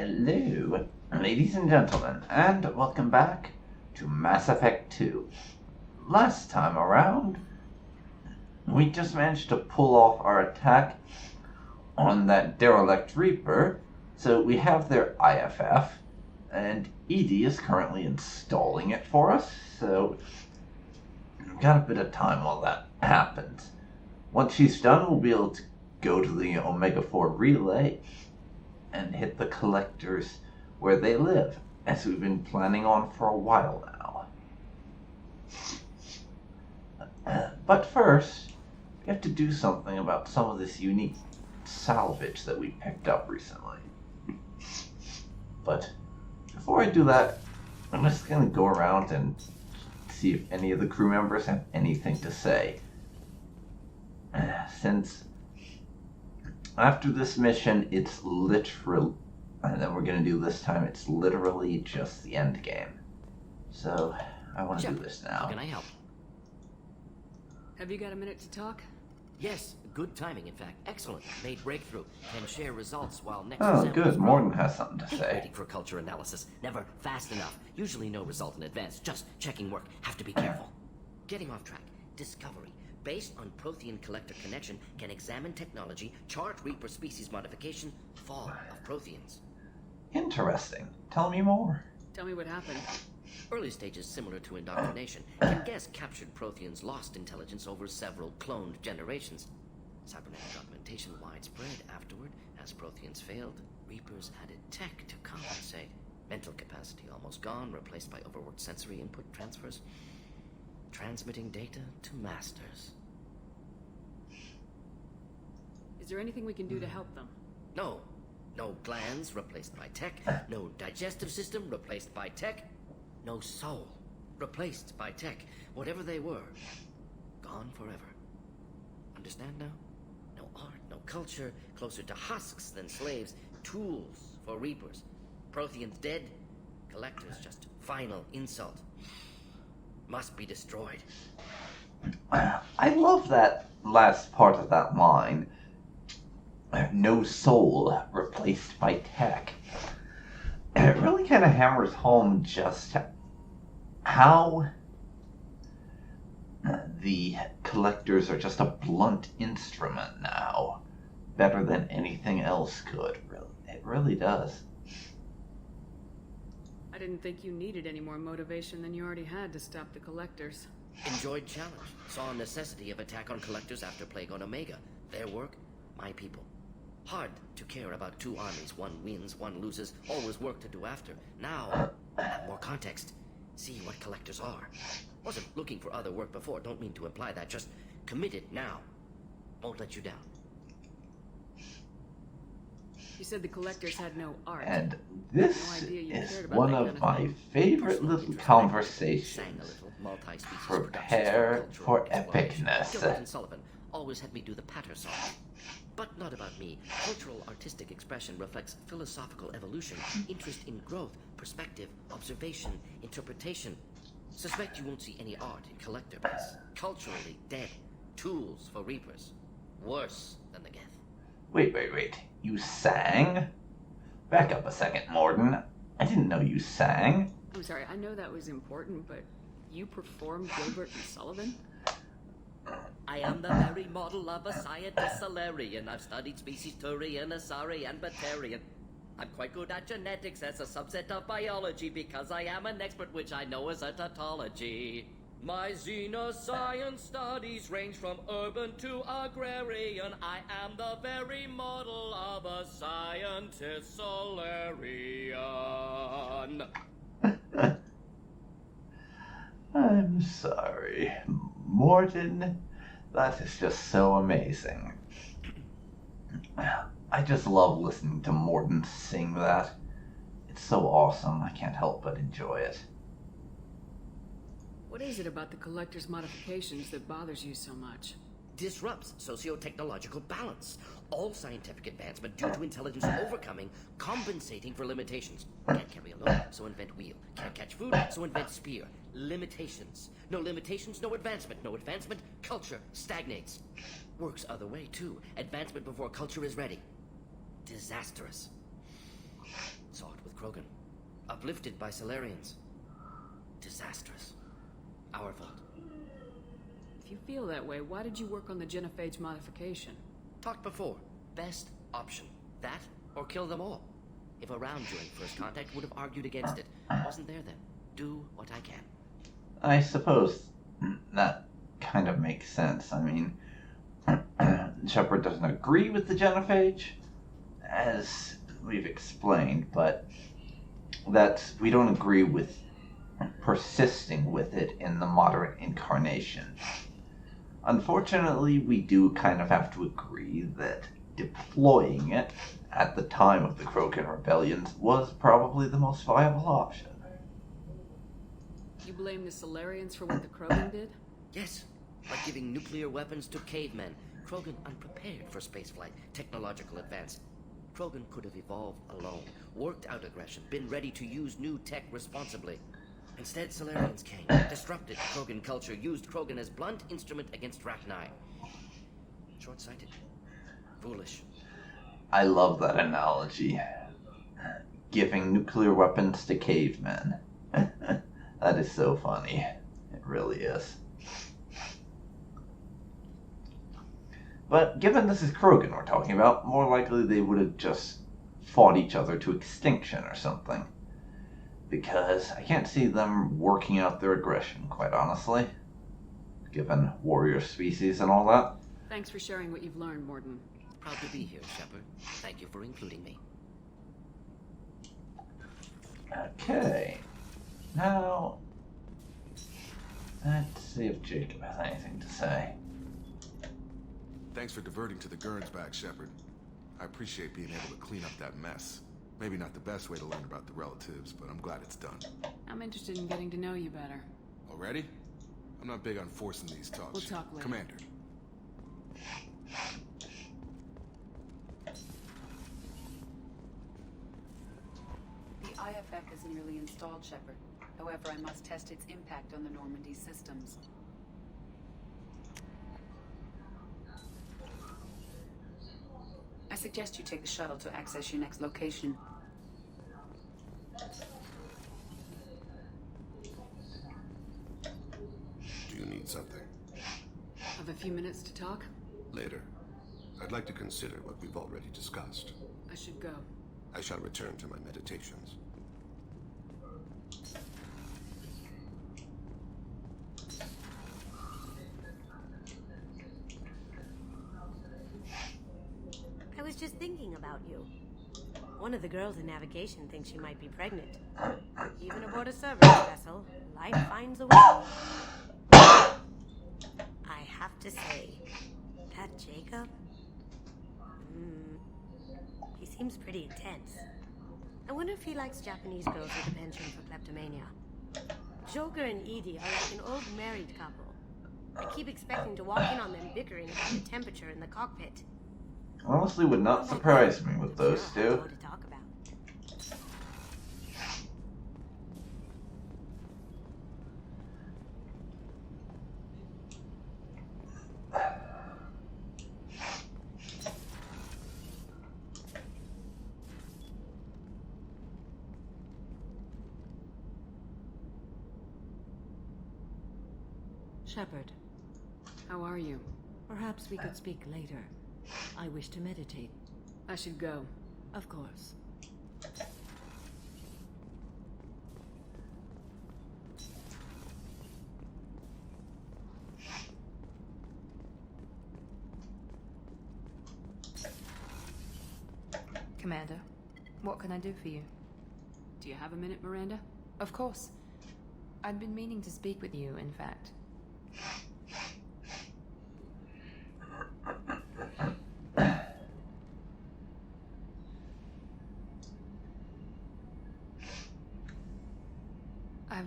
Hello, ladies and gentlemen, and welcome back to Mass Effect 2. Last time around, we just managed to pull off our attack on that derelict Reaper, so we have their IFF, and Edie is currently installing it for us, so we've got a bit of time while that happens. Once she's done, we'll be able to go to the Omega-4 relay and hit the collectors where they live, as we've been planning on for a while now. But first, we have to do something about some of this unique salvage that we picked up recently. But before I do that, I'm just going to go around and see if any of the crew members have anything to say. Since after this mission, it's literally, and then we're going to do this time, it's literally just the end game. So, I want to do this now. How can I help? Have you got a minute to talk? Yes, good timing, in fact. Excellent. Made breakthrough. Can share results while next Oh, sample good. is Morden has something to say. Waiting for culture analysis. Never fast enough. Usually no result in advance. Just checking work. Have to be careful. Getting off track. Discovery. Based on Prothean collector connection, can examine technology, chart Reaper species modification, fall of Protheans. Interesting. Tell me more. Tell me what happened. Early stages similar to indoctrination. Can guess captured Protheans lost intelligence over several cloned generations. Cybernetic augmentation widespread afterward. As Protheans failed, Reapers added tech to compensate. Mental capacity almost gone, replaced by overworked sensory input transfers. Transmitting data to masters. Is there anything we can do to help them? No. No glands replaced by tech. No digestive system replaced by tech. No soul replaced by tech. Whatever they were, gone forever. Understand now? No art, no culture, closer to husks than slaves. Tools for Reapers. Protheans dead. Collectors just final insult. Must be destroyed. I love that last part of that line. No soul replaced by tech. It really kind of hammers home just how the collectors are just a blunt instrument now. Better than anything else could. It really does. I didn't think you needed any more motivation than you already had to stop the collectors. Enjoyed challenge. Saw necessity of attack on collectors after Plague on Omega. Their work, my people. Hard to care about two armies. One wins, one loses. Always work to do after. Now, add more context. See what collectors are. Wasn't looking for other work before. Don't mean to imply that. Just committed now. Won't let you down. You said the collectors had no art. And this is one of my favorite little conversations. Prepare for epicness. Gilbert & Sullivan always had me do the patter song. But not about me. Cultural artistic expression reflects philosophical evolution, interest in growth, perspective, observation, interpretation. Suspect you won't see any art in collector piece. Culturally dead. Tools for Reapers. Worse than the Geth. Wait. You sang? Back up a second, Morden. I didn't know you sang. I'm sorry, I know that was important, but you performed Gilbert & Sullivan? I am the very model of a scientist Solarian. I've studied species Turian, Asari, and Batarian. I'm quite good at genetics as a subset of biology because I am an expert, which I know is a tautology. My xenoscience studies range from urban to agrarian. I am the very model of a scientist Solarian. I'm sorry. Morden, that is just so amazing. I just love listening to Morden sing that. It's so awesome, I can't help but enjoy it. What is it about the collector's modifications that bothers you so much? Disrupts socio-technological balance. All scientific advancement due to intelligence overcoming, compensating for limitations. Can't carry a load, so invent wheel. Can't catch food, so invent spear. Limitations. No limitations, no advancement. No advancement, culture stagnates. Works other way, too. Advancement before culture is ready. Disastrous. So Krogan. Uplifted by Solarians. Disastrous. Our fault. If you feel that way, why did you work on the genophage modification? Talked before. Best option. That, or kill them all. If around during first contact, would have argued against it. Wasn't there then. Do what I can. I suppose that kind of makes sense. I mean, Shepard doesn't agree with the genophage, as we've explained, but we don't agree with persisting with it in the modern incarnation. Unfortunately, we do kind of have to agree that deploying it at the time of the Krogan rebellions was probably the most viable option. You blame the Solarians for what the Krogan did? Yes, by giving nuclear weapons to cavemen. Krogan unprepared for spaceflight, technological advance. Krogan could have evolved alone, worked out aggression, been ready to use new tech responsibly. Instead, Solarians came, disrupted Krogan culture, used Krogan as blunt instrument against Rachni. Short-sighted. Foolish. I love that analogy. Giving nuclear weapons to cavemen. That is so funny. It really is. But given this is Krogan we're talking about, more likely they would have just fought each other to extinction or something. Because I can't see them working out their aggression, quite honestly. Given warrior species and all that. Thanks for sharing what you've learned, Morden. Proud to be here, Shepard. Thank you for including me. Okay. Now, let's see if Jacob has anything to say. Thanks for diverting to the Gurns back, Shepard. I appreciate being able to clean up that mess. Maybe not the best way to learn about the relatives, but I'm glad it's done. I'm interested in getting to know you better. Already? I'm not big on forcing these talks. We'll talk later. Commander. The IFF is nearly installed, Shepard. However, I must test its impact on the Normandy systems. I suggest you take the shuttle to access your next location. Do you need something? Have a few minutes to talk? Later. I'd like to consider what we've already discussed. I should go. I shall return to my meditations. I was just thinking about you. One of the girls in navigation thinks she might be pregnant. Even aboard a Cerberus vessel, life finds a way. I have to say, that Jacob? He seems pretty intense. I wonder if he likes Japanese girls with a penchant for kleptomania. Joker and Edie are like an old married couple. I keep expecting to walk in on them bickering about the temperature in the cockpit. Honestly, would not surprise me with those two. To talk about. Shepard, How are you? perhaps we could speak later. I wish to meditate. I should go. Of course. Commander, what can I do for you? Do you have a minute, Miranda? Of course. I'd been meaning to speak with you, in fact. I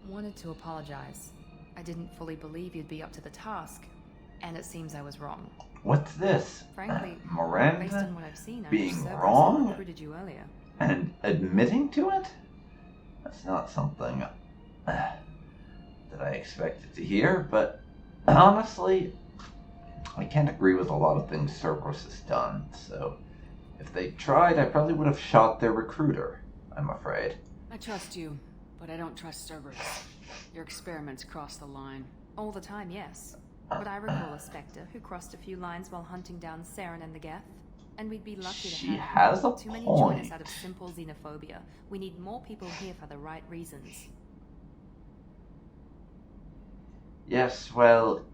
wanted to apologize. I didn't fully believe you'd be up to the task, and it seems I was wrong. What's this? Frankly, based Miranda on what I've seen, I being wish Cerberus wrong? had recruited you earlier. And admitting to it? That's not something that I expected to hear, but honestly, I can't agree with a lot of things Cerberus has done, so if they tried, I probably would have shot their recruiter. I'm afraid. I trust you, but I don't trust Cerberus. Your experiments cross the line. All the time, yes. But I recall a Spectre who crossed a few lines while hunting down Saren and the Geth. And we'd be lucky to She have has a too many join us point. out of simple xenophobia. We need more people here for the right reasons. Yes, well,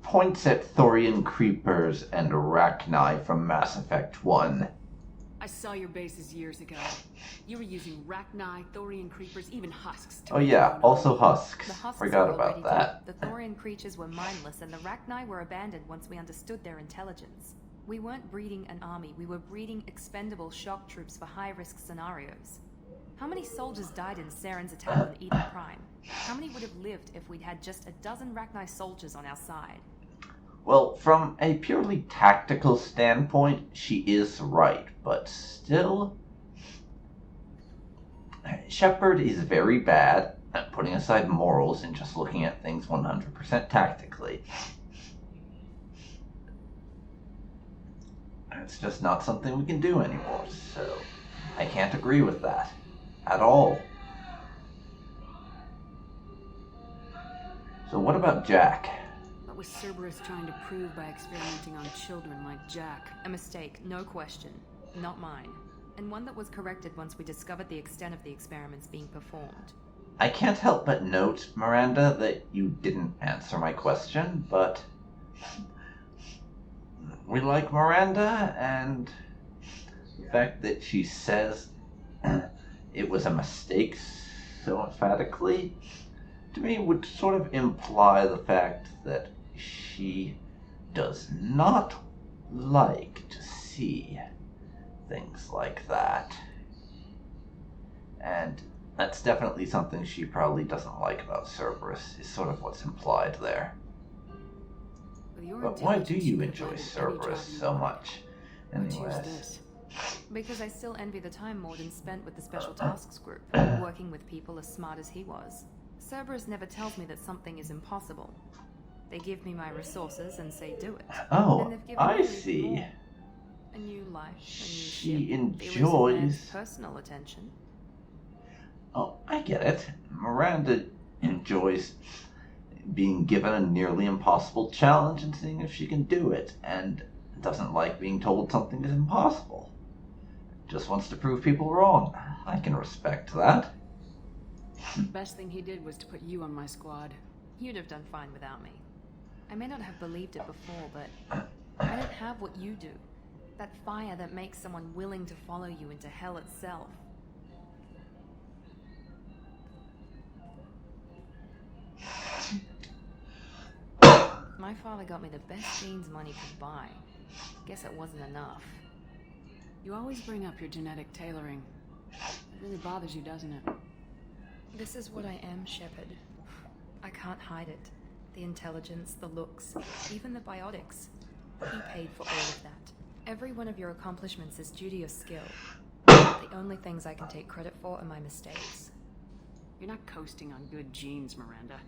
points at Thorian Creepers and Arachni from Mass Effect 1. I saw your bases years ago. You were using Rachni, Thorian creepers, even husks. To Oh make yeah, your own also army. husks. The husks Forgot are about already that. dead. The Thorian creatures were mindless, and the Rachni were abandoned once we understood their intelligence. We weren't breeding an army, we were breeding expendable shock troops for high-risk scenarios. How many soldiers died in Saren's attack on Eden Prime? How many would have lived if we'd had just a dozen Rachni soldiers on our side? Well, from a purely tactical standpoint, she is right, but still... Shepard is very bad at putting aside morals and just looking at things 100% tactically. It's just not something we can do anymore, so I can't agree with that at all. So what about Jack? What was Cerberus trying to prove by experimenting on children like Jack? A mistake, no question. Not mine. And one that was corrected once we discovered the extent of the experiments being performed. I can't help but note, Miranda, that you didn't answer my question, but we like Miranda, and the fact that she says it was a mistake so emphatically, to me would sort of imply the fact that she does not like to see things like that. And that's definitely something she probably doesn't like about Cerberus, is sort of what's implied there. With your But why do intelligence, you could enjoy have landed any Cerberus job you so wanted. much? Why choose Anyways. this? Because I still envy the time Morden spent with the Special Tasks Group, working with people as smart as he was. Cerberus never tells me that something is impossible. They give me my resources and say do it. Oh, And they've given I me even see. more. A new life, a new She ship, the elusive enjoys... man's personal attention. Oh, I get it. Miranda enjoys being given a nearly impossible challenge and seeing if she can do it, and doesn't like being told something is impossible. Just wants to prove people wrong. I can respect that. The best thing he did was to put you on my squad. You'd have done fine without me. I may not have believed it before, but I don't have what you do. That fire that makes someone willing to follow you into hell itself. My father got me the best jeans money could buy. Guess it wasn't enough. You always bring up your genetic tailoring. It really bothers you, doesn't it? This is what I am, Shepard. I can't hide it. The intelligence, the looks, even the biotics. He paid for all of that. Every one of your accomplishments is due to your skill. The only things I can take credit for are my mistakes. You're not coasting on good genes, Miranda.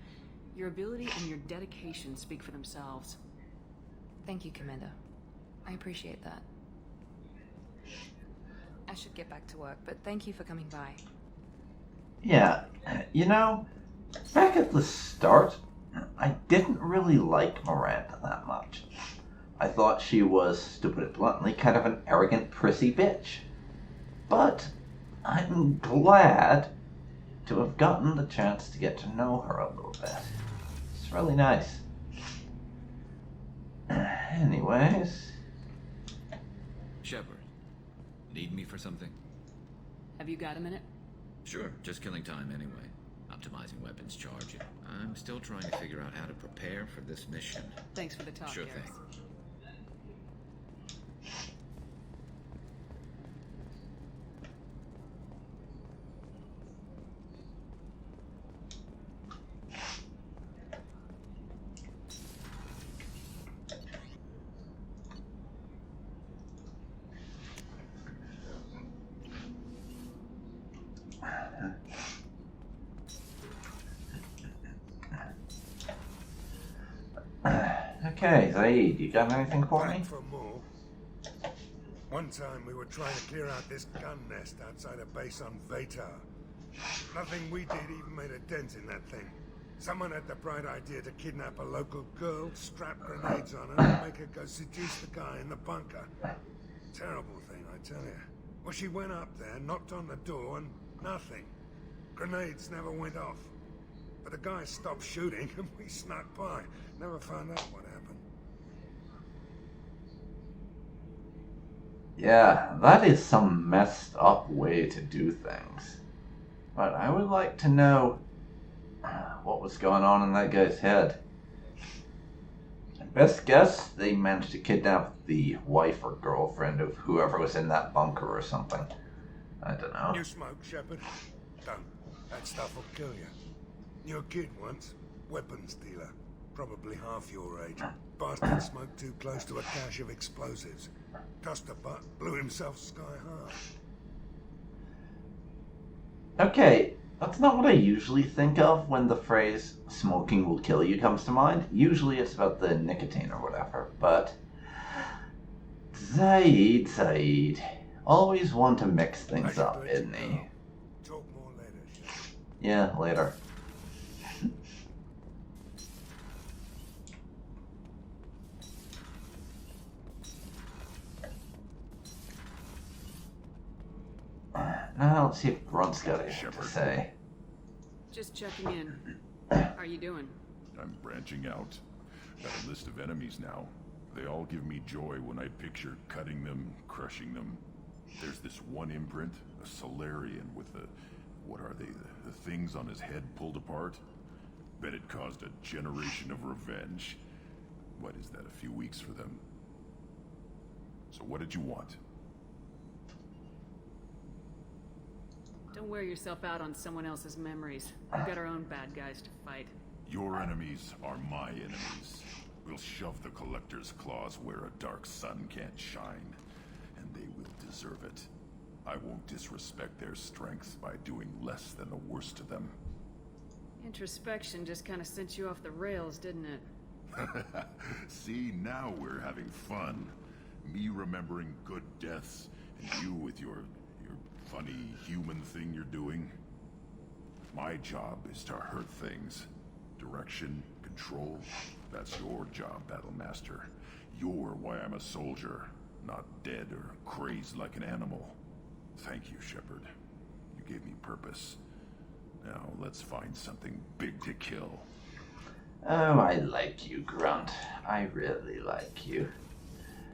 Your ability and your dedication speak for themselves. Thank you, Commander. I appreciate that. I should get back to work, but thank you for coming by. Yeah, you know, back at the start, I didn't really like Miranda that much. I thought she was, to put it bluntly, kind of an arrogant, prissy bitch. But I'm glad to have gotten the chance to get to know her a little bit. It's really nice. Anyways... Shepard, need me for something? Have you got a minute? Sure, just killing time anyway. Optimizing weapons charge. I'm still trying to figure out how to prepare for this mission. Thanks for the talk, Sure Garrus. thing. Okay, Zaid, you got anything for me? For more. One time we were trying to clear out this gun nest outside a base on Vatar. Nothing we did even made a dent in that thing. Someone had the bright idea to kidnap a local girl, strap grenades on her, and make her go seduce the guy in the bunker. Terrible thing, I tell you. Well, she went up there, knocked on the door, and nothing. Grenades never went off. But the guy stopped shooting, and we snuck by. Never found out what happened. Yeah, that is some messed up way to do things. But I would like to know what was going on in that guy's head. Best guess, they managed to kidnap the wife or girlfriend of whoever was in that bunker or something. I don't know. You smoke, Shepard? Don't. That stuff will kill you. You're a kid once. Weapons dealer. Probably half your age. Bastard smoked too close to a cache of explosives. Tossed a butt, blew himself sky high. Okay, that's not what I usually think of when the phrase smoking will kill you comes to mind. Usually it's about the nicotine or whatever, but Zaid, always one to mix things up, isn't he? Talk more later. Yeah, later. Now let's see if Grunt's got anything to say. Just checking in. How you doing? I'm branching out. Got a list of enemies now. They all give me joy when I picture cutting them, crushing them. There's this one imprint, a Solarian with the... what are they? The things on his head pulled apart? Bet it caused a generation of revenge. What is that, a few weeks for them? So what did you want? Don't wear yourself out on someone else's memories. We've got our own bad guys to fight. Your enemies are my enemies. We'll shove the Collector's claws where a dark sun can't shine, and they will deserve it. I won't disrespect their strength by doing less than the worst of them. Introspection just kind of sent you off the rails, didn't it? See, now we're having fun. Me remembering good deaths, and you with your funny human thing you're doing. My job is to hurt things. Direction, control, that's your job, Battlemaster. You're why I'm a soldier, not dead or crazed like an animal. Thank you, Shepard. You gave me purpose. Now let's find something big to kill. Oh, I like you, Grunt. I really like you.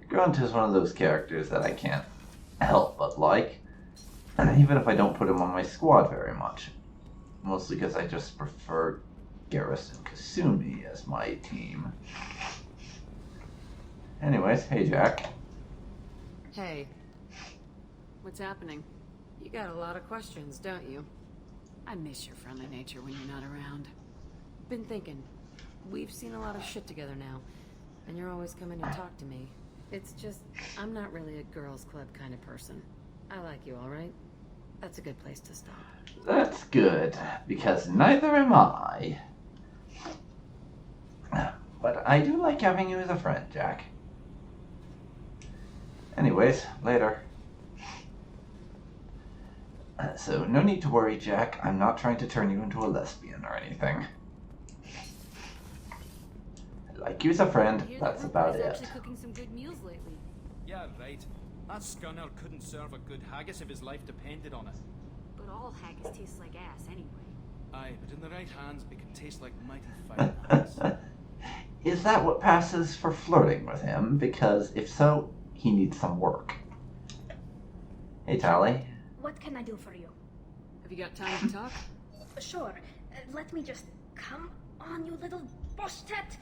Grunt is one of those characters that I can't help but like. Even if I don't put him on my squad very much. Mostly because I just prefer Garrus and Kasumi as my team. Anyways, hey Jack. Hey. What's happening? You got a lot of questions, don't you? I miss your friendly nature when you're not around. Been thinking. We've seen a lot of shit together now, and you're always coming to talk to me. It's just, I'm not really a girls' club kind of person. I like you, alright? That's a good place to stop. That's good, because neither am I. But I do like having you as a friend, Jack. Anyways, later. So, no need to worry, Jack. I'm not trying to turn you into a lesbian or anything. I like you as a friend, that's about it. Actually cooking some good meals lately. Yeah, right. That scunner couldn't serve a good haggis if his life depended on it. But all haggis tastes like ass anyway. Aye, but in the right hands, it can taste like mighty fine haggis. Is that what passes for flirting with him? Because if so, he needs some work. Hey, Tally. What can I do for you? Have you got time to talk? Sure. Let me just... Come on, you little boshtet!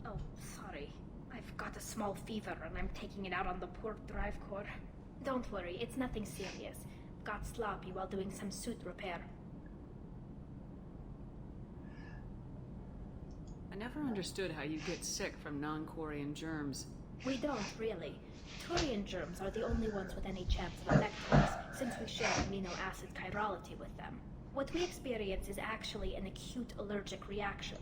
Oh, sorry. I've got a small fever and I'm taking it out on the poor drive core. Don't worry, it's nothing serious. Got sloppy while doing some suit repair. I never understood how you get sick from non-Quarian germs. We don't, really. Turian germs are the only ones with any chance of affecting us, since we share amino acid chirality with them. What we experience is actually an acute allergic reaction.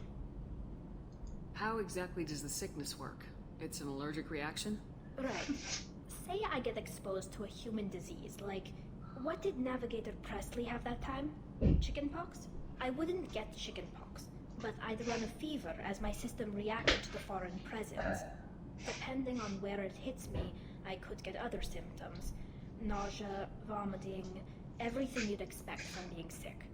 How exactly does the sickness work? It's an allergic reaction? Right. say I get exposed to a human disease, like, what did Navigator Presley have that time? Chickenpox? I wouldn't get chickenpox, but I'd run a fever as my system reacted to the foreign presence. Depending on where it hits me, I could get other symptoms. Nausea, vomiting, everything you'd expect from being sick.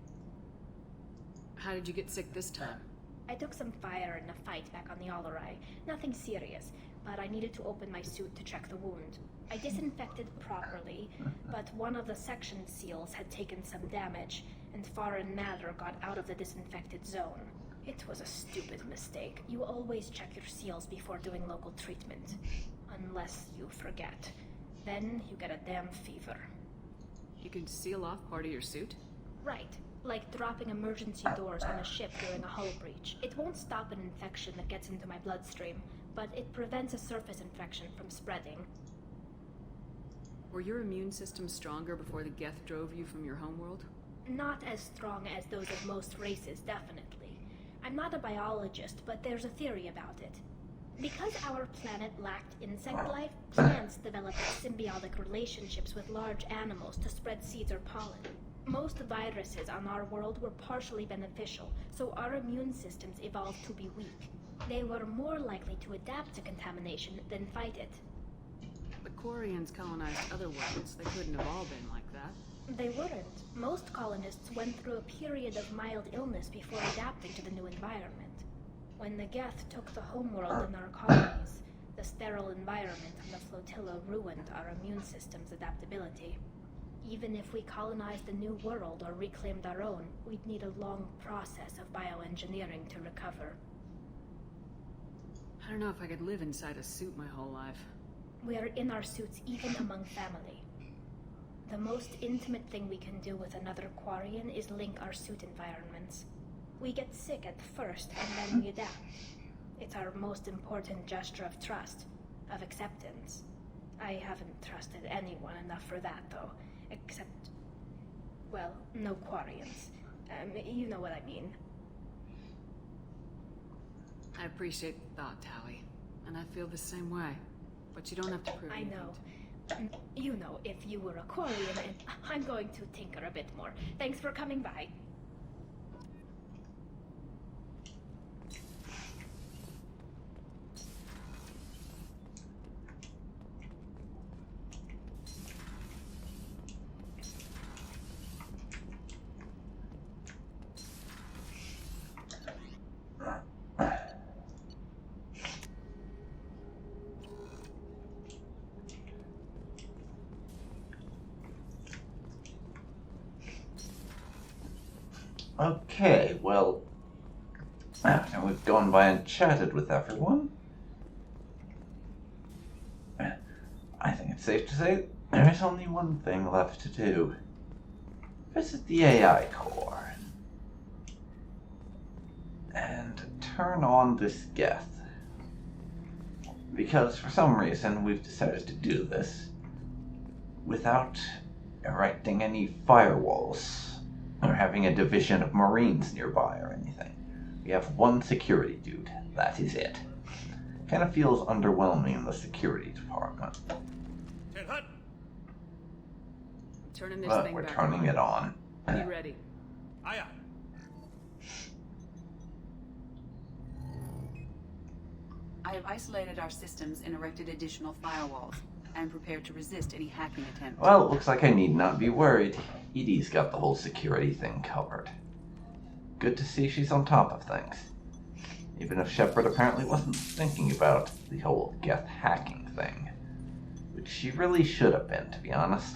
How did you get sick this time? I took some fire in a fight back on the Alchera. Nothing serious, but I needed to open my suit to check the wound. I disinfected properly, but one of the section seals had taken some damage, and foreign matter got out of the disinfected zone. It was a stupid mistake. You always check your seals before doing local treatment. Unless you forget. Then you get a damn fever. You can seal off part of your suit? Right. Like dropping emergency doors on a ship during a hull breach. It won't stop an infection that gets into my bloodstream, but it prevents a surface infection from spreading. Were your immune systems stronger before the Geth drove you from your homeworld? Not as strong as those of most races, definitely. I'm not a biologist, but there's a theory about it. Because our planet lacked insect life, plants developed symbiotic relationships with large animals to spread seeds or pollen. Most viruses on our world were partially beneficial, so our immune systems evolved to be weak. They were more likely to adapt to contamination than fight it. The Quarians colonized other worlds. They couldn't have all been like that. They weren't. Most colonists went through a period of mild illness before adapting to the new environment. When the Geth took the homeworld in our colonies, the sterile environment on the flotilla ruined our immune system's adaptability. Even if we colonized the new world or reclaimed our own, we'd need a long process of bioengineering to recover. I don't know if I could live inside a suit my whole life. We are in our suits even among family. The most intimate thing we can do with another Quarian is link our suit environments. We get sick at first, and then we adapt. It's our most important gesture of trust, of acceptance. I haven't trusted anyone enough for that, though. Except, well, no Quarians. You know what I mean. I appreciate the thought, Tally. And I feel the same way. But you don't have to prove I anything know. to me. You know, if you were a Quarian, and I'm going to tinker a bit more. Thanks for coming by. Okay, well, after we've gone by and chatted with everyone, I think it's safe to say there is only one thing left to do. Visit the AI core and turn on this Geth. Because for some reason we've decided to do this without erecting any firewalls or having a division of Marines nearby or anything. We have one security dude. That is it. Kind of feels underwhelming in the security department. I'm turning this But thing we're back turning it on. Be ready. Aye, I have isolated our systems and erected additional firewalls. I am prepared to resist any hacking attempt. Well, it looks like I need not be worried. Edie's got the whole security thing covered. Good to see she's on top of things. Even if Shepard apparently wasn't thinking about the whole Geth hacking thing. Which she really should have been, to be honest.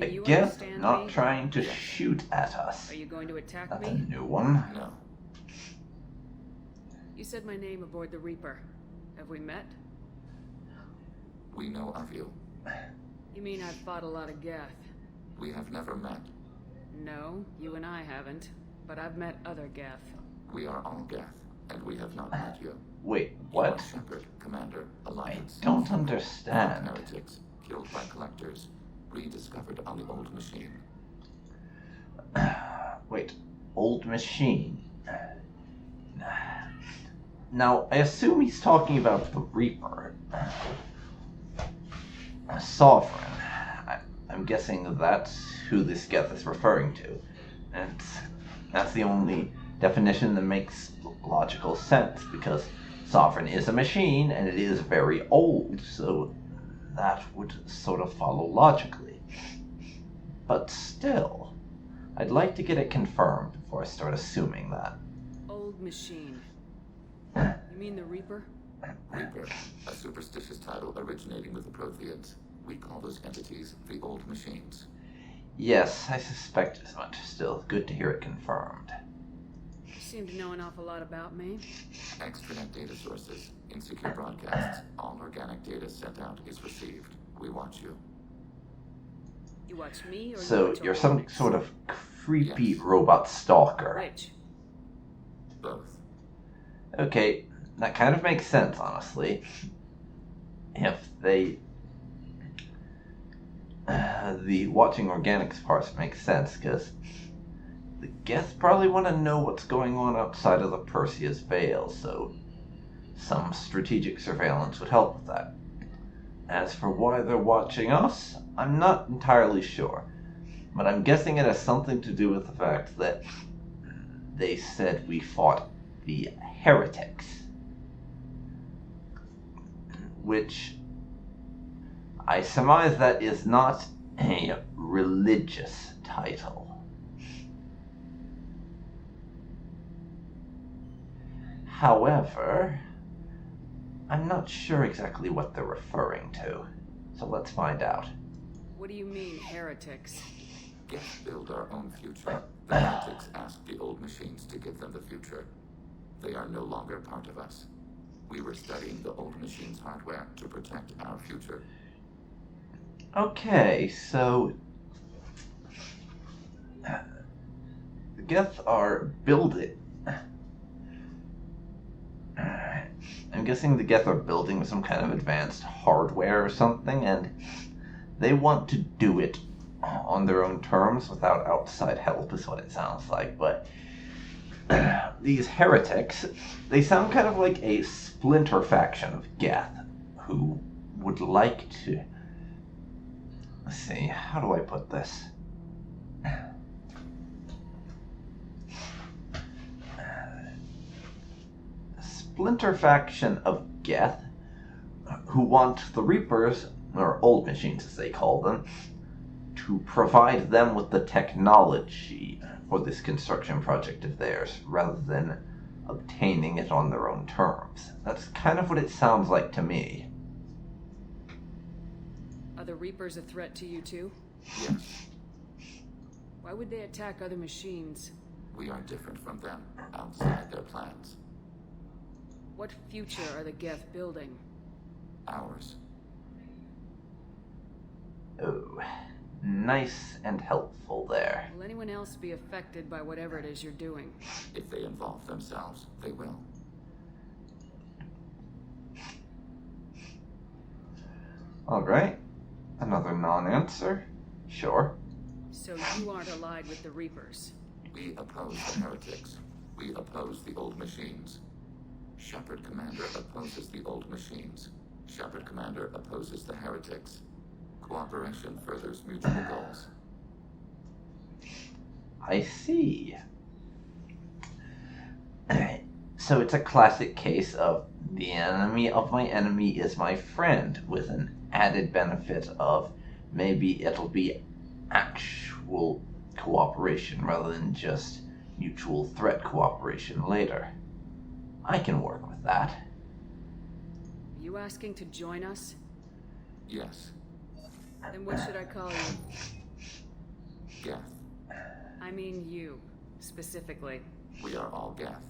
Again, not trying to shoot at us. Are you going to attack That's me? a new one. No. You said my name aboard the Reaper. Have we met? We know of you. You mean I've fought a lot of Geth? We have never met. No, you and I haven't. But I've met other Geth. We are all Geth, and we have not met you. Wait, what? Shepard, Commander, Alliance. I don't understand. Heretics, killed by collectors, rediscovered on the old machine. Wait, old machine? Now, I assume he's talking about the Reaper. Sovereign. I'm guessing that's who this Geth is referring to. And that's the only definition that makes logical sense, because Sovereign is a machine, and it is very old, so that would sort of follow logically. But still, I'd like to get it confirmed before I start assuming that. Old machine. You mean the Reaper? Reaper, a superstitious title originating with the Protheans. We call those entities the Old Machines. Yes, I suspect as much. Still, good to hear it confirmed. You seem to know an awful lot about me. Extranet data sources, insecure broadcasts, all organic data sent out is received. We watch you. You watch me, or So you watch you're some Terminix? sort of creepy robot stalker. Which? Both. Okay, that kind of makes sense, honestly. If they... the watching organics part makes sense, because the Geth probably want to know what's going on outside of the Perseus Veil, so some strategic surveillance would help with that. As for why they're watching us, I'm not entirely sure, but I'm guessing it has something to do with the fact that they said we fought the heretics, which I surmise that is not a religious title. However, I'm not sure exactly what they're referring to, so let's find out. What do you mean, heretics? Geth build our own future. The heretics ask the old machines to give them the future. They are no longer part of us. We were studying the old machines' hardware to protect our future. Okay, so the Geth are building. I'm guessing the Geth are building some kind of advanced hardware or something, and they want to do it on their own terms without outside help, is what it sounds like. But these heretics, they sound kind of like a splinter faction of Geth who would like to... Let's see, how do I put this? Splinter faction of Geth who want the Reapers, or old machines as they call them, to provide them with the technology for this construction project of theirs, rather than obtaining it on their own terms. That's kind of what it sounds like to me. Are the Reapers a threat to you too? Yes. Why would they attack other machines? We are different from them, outside their plans. What future are the Geth building? Ours. Oh, nice and helpful there. Will anyone else be affected by whatever it is you're doing? If they involve themselves, they will. Alright. Another non-answer? Sure. So you aren't allied with the Reapers? We oppose the heretics. We oppose the old machines. Shepard Commander opposes the old machines. Shepard Commander opposes the heretics. Cooperation furthers mutual goals. I see. So it's a classic case of the enemy of my enemy is my friend, with an added benefit of maybe it'll be actual cooperation rather than just mutual threat cooperation later. I can work with that. Are you asking to join us? Yes. Then what should I call you? Geth. I mean you, specifically. We are all Geth.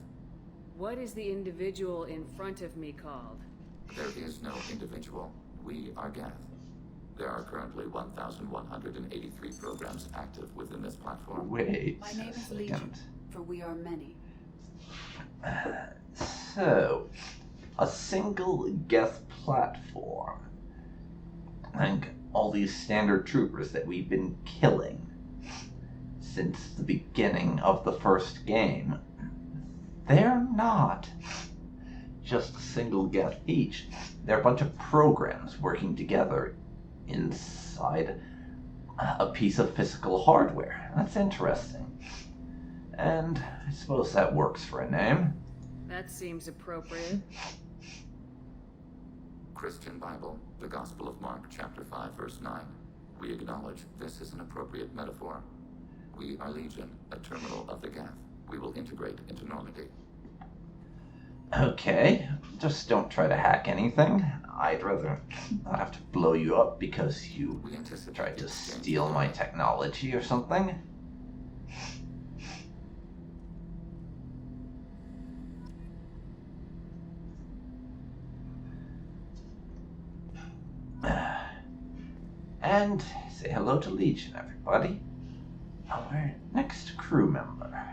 What is the individual in front of me called? There is no individual. We are Geth. There are currently 1,183 programs active within this platform. Wait My name a is second. Legion, for we are many. So, a single Geth platform. I think all these standard troopers that we've been killing since the beginning of the first game, they're not just a single Geth each. They're a bunch of programs working together inside a piece of physical hardware. That's interesting. And I suppose that works for a name. That seems appropriate. Christian Bible, the Gospel of Mark, chapter 5, verse 9. We acknowledge this is an appropriate metaphor. We are Legion, a terminal of the Geth. We will integrate into Normandy. Okay, just don't try to hack anything. I'd rather not have to blow you up because you tried to steal my technology or something. And say hello to Legion, everybody. Our next crew member.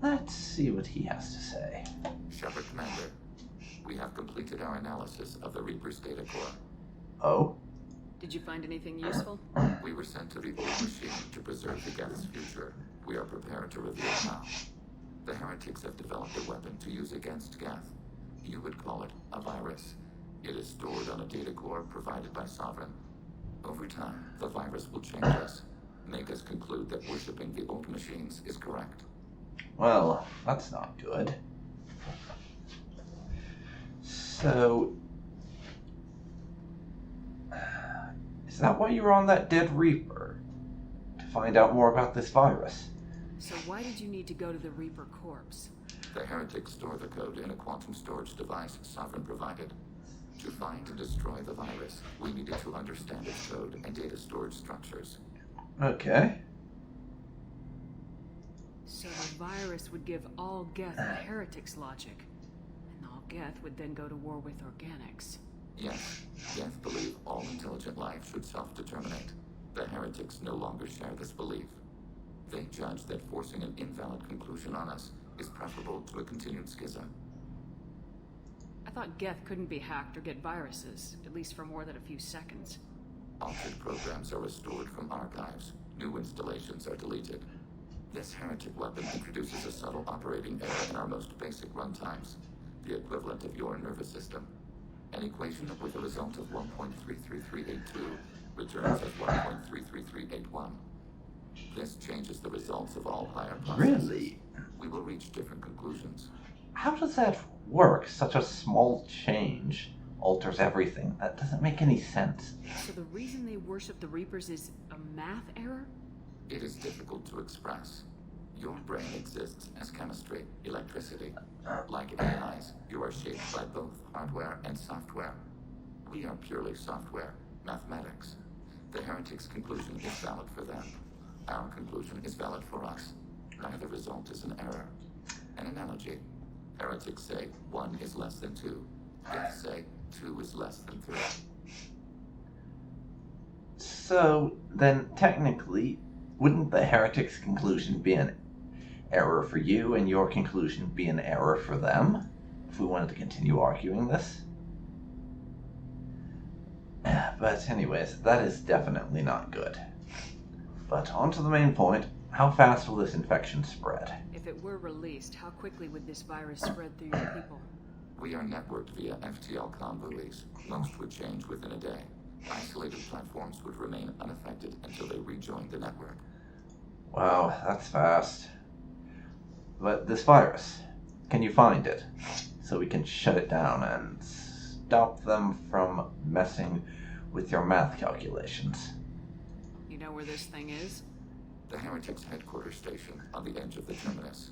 Let's see what he has to say. Shepard Commander, we have completed our analysis of the Reaper's data core. Oh? Did you find anything useful? We were sent to the old machine to preserve the Geth's future. We are prepared to reveal how. The heretics have developed a weapon to use against Geth. You would call it a virus. It is stored on a data core provided by Sovereign. Over time, the virus will change us, make us conclude that worshipping the old machines is correct. Well, that's not good. So, is that why you were on that dead Reaper? To find out more about this virus? So why did you need to go to the Reaper corpse? The heretics store the code in a quantum storage device Sovereign provided. To find and destroy the virus, we needed to understand its code and data storage structures. Okay. So the virus would give all Geth the heretics logic, and all Geth would then go to war with organics. Yes, Geth believe all intelligent life should self-determinate. The heretics no longer share this belief. They judge that forcing an invalid conclusion on us is preferable to a continued schism. I thought Geth couldn't be hacked or get viruses, at least for more than a few seconds. Altered programs are restored from archives. New installations are deleted. This heretic weapon introduces a subtle operating error in our most basic runtimes, the equivalent of your nervous system. An equation with a result of 1.33382 returns as 1.33381. This changes the results of all higher processes. Really? We will reach different conclusions. How does that work? Such a small change alters everything. That doesn't make any sense. So the reason they worship the Reapers is a math error? It is difficult to express. Your brain exists as chemistry, electricity. Like AIs, you are shaped by both hardware and software. We are purely software, mathematics. The heretics' conclusion is valid for them. Our conclusion is valid for us. Neither result is an error. An analogy. Heretics say 1 is less than 2. Geth say 2 is less than 3. So, then technically, wouldn't the heretic's conclusion be an error for you and your conclusion be an error for them? If we wanted to continue arguing this? But anyways, that is definitely not good. But on to the main point. How fast will this infection spread? If it were released, how quickly would this virus spread through your people? We are networked via FTL comm buoys. Most would change within a day. Isolated platforms would remain unaffected until they rejoin the network. Wow, that's fast. But this virus, can you find it? So we can shut it down and stop them from messing with your math calculations. You know where this thing is? The heretics' headquarters station on the edge of the terminus.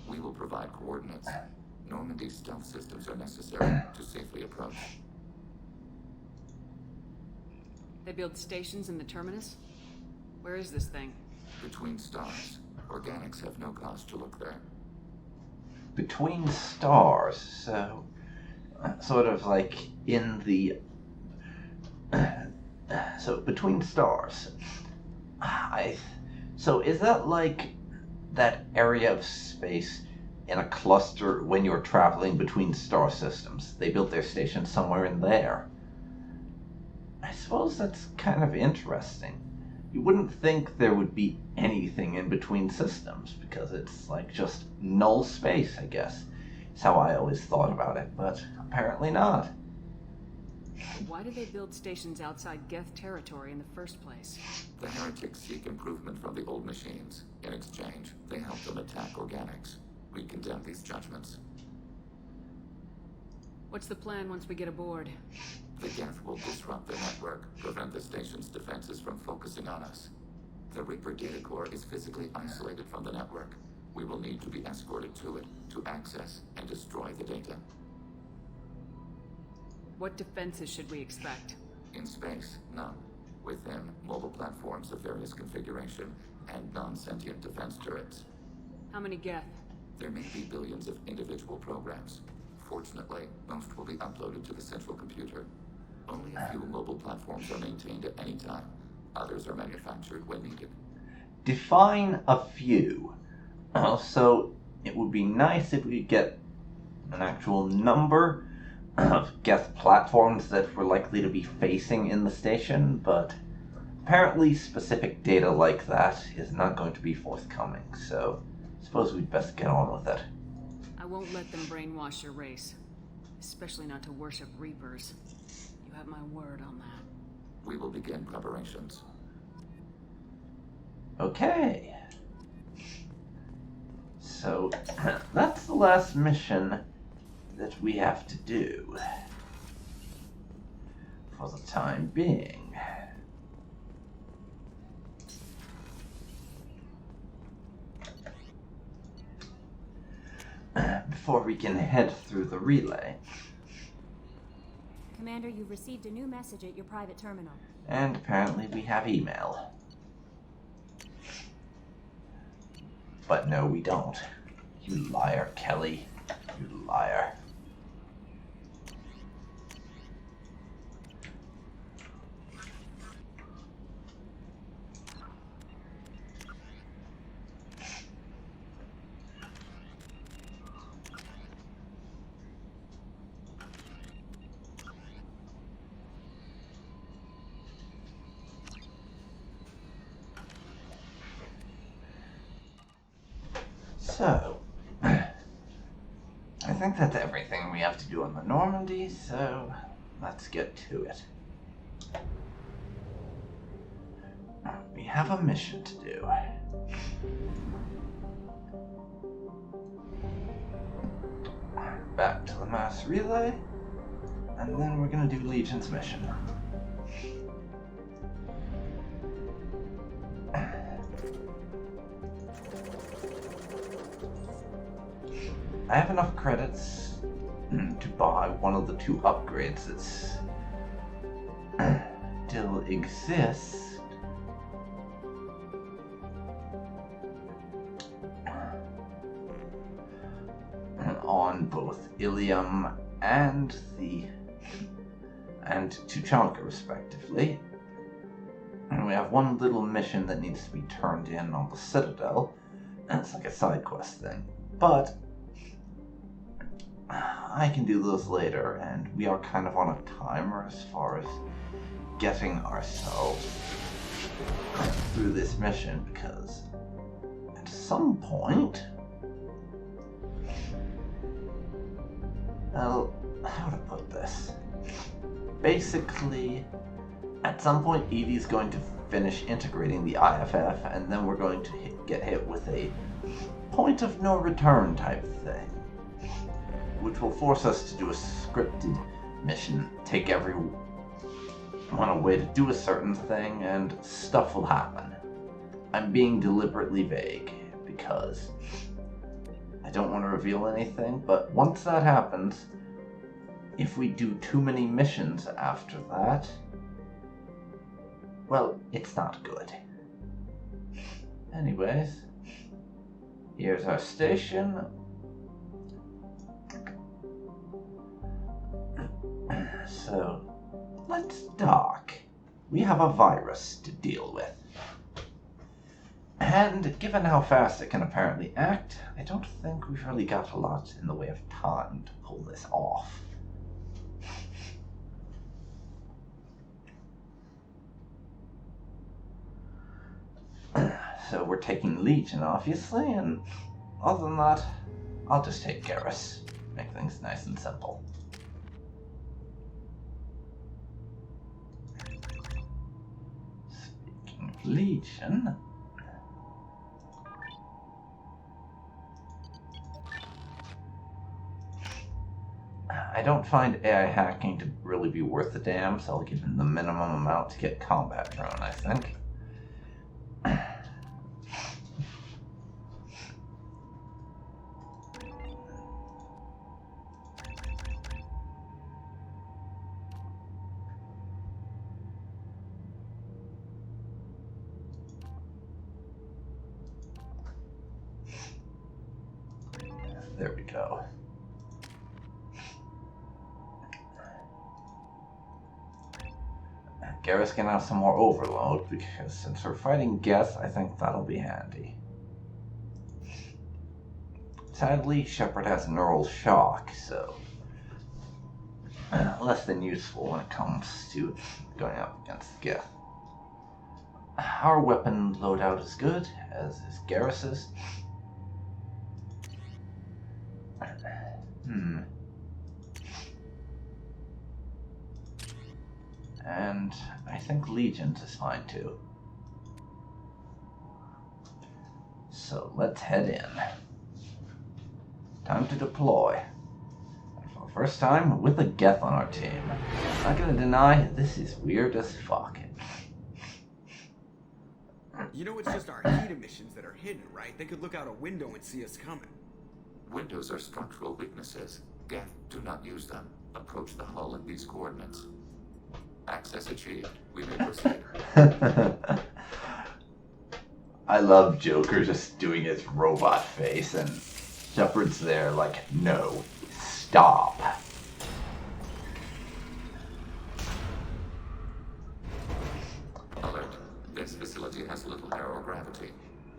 We will provide coordinates. Normandy's stealth systems are necessary to safely approach. They build stations in the terminus? Where is this thing? Between stars. Organics have no cause to look there. Between stars, so sort of like in the so between stars. So is that like that area of space in a cluster when you're traveling between star systems? They built their station somewhere in there. I suppose that's kind of interesting. You wouldn't think there would be anything in between systems, because it's like just null space, I guess. It's how I always thought about it, but apparently not. Why do they build stations outside Geth territory in the first place? The heretics seek improvement from the old machines. In exchange, they help them attack organics. We condemn these judgments. What's the plan once we get aboard? The Geth will disrupt the network, prevent the station's defenses from focusing on us. The Reaper data core is physically isolated from the network. We will need to be escorted to it to access and destroy the data. What defenses should we expect? In space, none. Within, mobile platforms of various configuration and non-sentient defense turrets. How many Geth? There may be billions of individual programs. Fortunately, most will be uploaded to the central computer. Only a few mobile platforms are maintained at any time. Others are manufactured when needed. Define a few. So it would be nice if we could get an actual number of Geth platforms that we're likely to be facing in the station, but apparently specific data like that is not going to be forthcoming, so I suppose we'd best get on with it. I won't let them brainwash your race, especially not to worship Reapers. You have my word on that. We will begin preparations. Okay. So, that's the last mission that we have to do for the time being. Before we can head through the relay. Commander, you've received a new message at your private terminal. And apparently we have email. But no, we don't. You liar, Kelly. You liar. So, I think that's everything we have to do on the Normandy, so let's get to it. We have a mission to do. Back to the mass relay, and then we're gonna do Legion's mission. I have enough credits to buy one of the 2 upgrades that still exists. On both Ilium and Tuchanka, respectively. And we have one little mission that needs to be turned in on the Citadel, and it's like a side quest thing. But I can do those later, and we are kind of on a timer as far as getting ourselves through this mission, because at some point, well, how to put this? Basically, at some point Edie's going to finish integrating the IFF, and then we're going to get hit with a point of no return type thing, which will force us to do a scripted mission, take everyone away to do a certain thing, and stuff will happen. I'm being deliberately vague, because I don't want to reveal anything, but once that happens, if we do too many missions after that, well, it's not good. Anyways, here's our station. So, let's dock. We have a virus to deal with. And given how fast it can apparently act, I don't think we've really got a lot in the way of time to pull this off. So we're taking Legion, obviously, and other than that, I'll just take Garrus. Make things nice and simple. Speaking of Legion... I don't find AI hacking to really be worth a damn, so I'll give him the minimum amount to get combat drone, I think. There we go. Garrus can have some more overload, because since we're fighting Geth, I think that'll be handy. Sadly, Shepard has neural shock, so less than useful when it comes to going up against Geth. Our weapon loadout is good, as is Garrus's. And I think Legion's is fine too. So let's head in. Time to deploy. And for the first time with a Geth on our team. Not gonna deny, this is weird as fuck. You know, it's just our heat emissions that are hidden, right? They could look out a window and see us coming. Windows are structural weaknesses. Geth, do not use them. Approach the hull at these coordinates. Access achieved. We may proceed. I love Joker just doing his robot face, and Shepard's there like, no, stop. Alert. This facility has little aerogravity.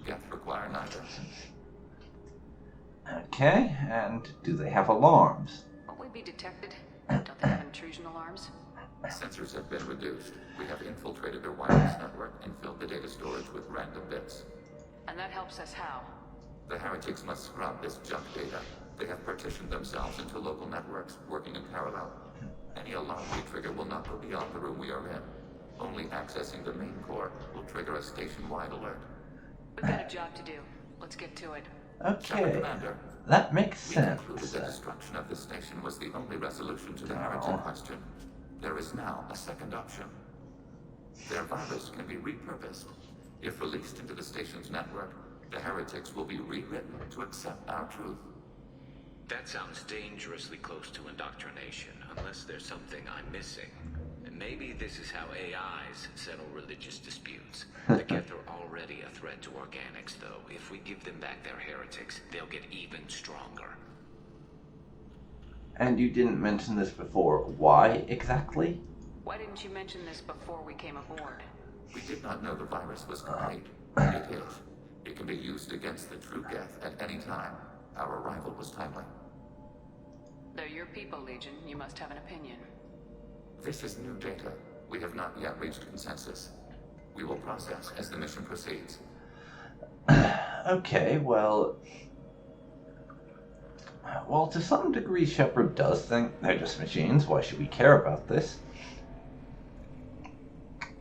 Geth require neither. Okay, and do they have alarms? Won't we be detected? Don't they have intrusion alarms? Sensors have been reduced. We have infiltrated their wireless network and filled the data storage with random bits. And that helps us how? The heretics must scrub this junk data. They have partitioned themselves into local networks, working in parallel. Any alarm we trigger will not go beyond the room we are in. Only accessing the main core will trigger a station-wide alert. We've got a job to do. Let's get to it. Okay, Commander, that makes sense. We concluded the destruction of the station was the only resolution to the heretic question. There is now a second option. Their virus can be repurposed. If released into the station's network, the heretics will be rewritten to accept our truth. That sounds dangerously close to indoctrination, unless there's something I'm missing. And maybe this is how AIs settle religious disputes. The Geth are already a threat to organics, though. If we give them back their heretics, they'll get even stronger. And you didn't mention this before. Why exactly? Why didn't you mention this before we came aboard? We did not know the virus was complete. It is. It can be used against the true Geth at any time. Our arrival was timely. They're your people, Legion. You must have an opinion. This is new data. We have not yet reached consensus. We will process as the mission proceeds. Okay, well, to some degree, Shepard does think they're just machines. Why should we care about this?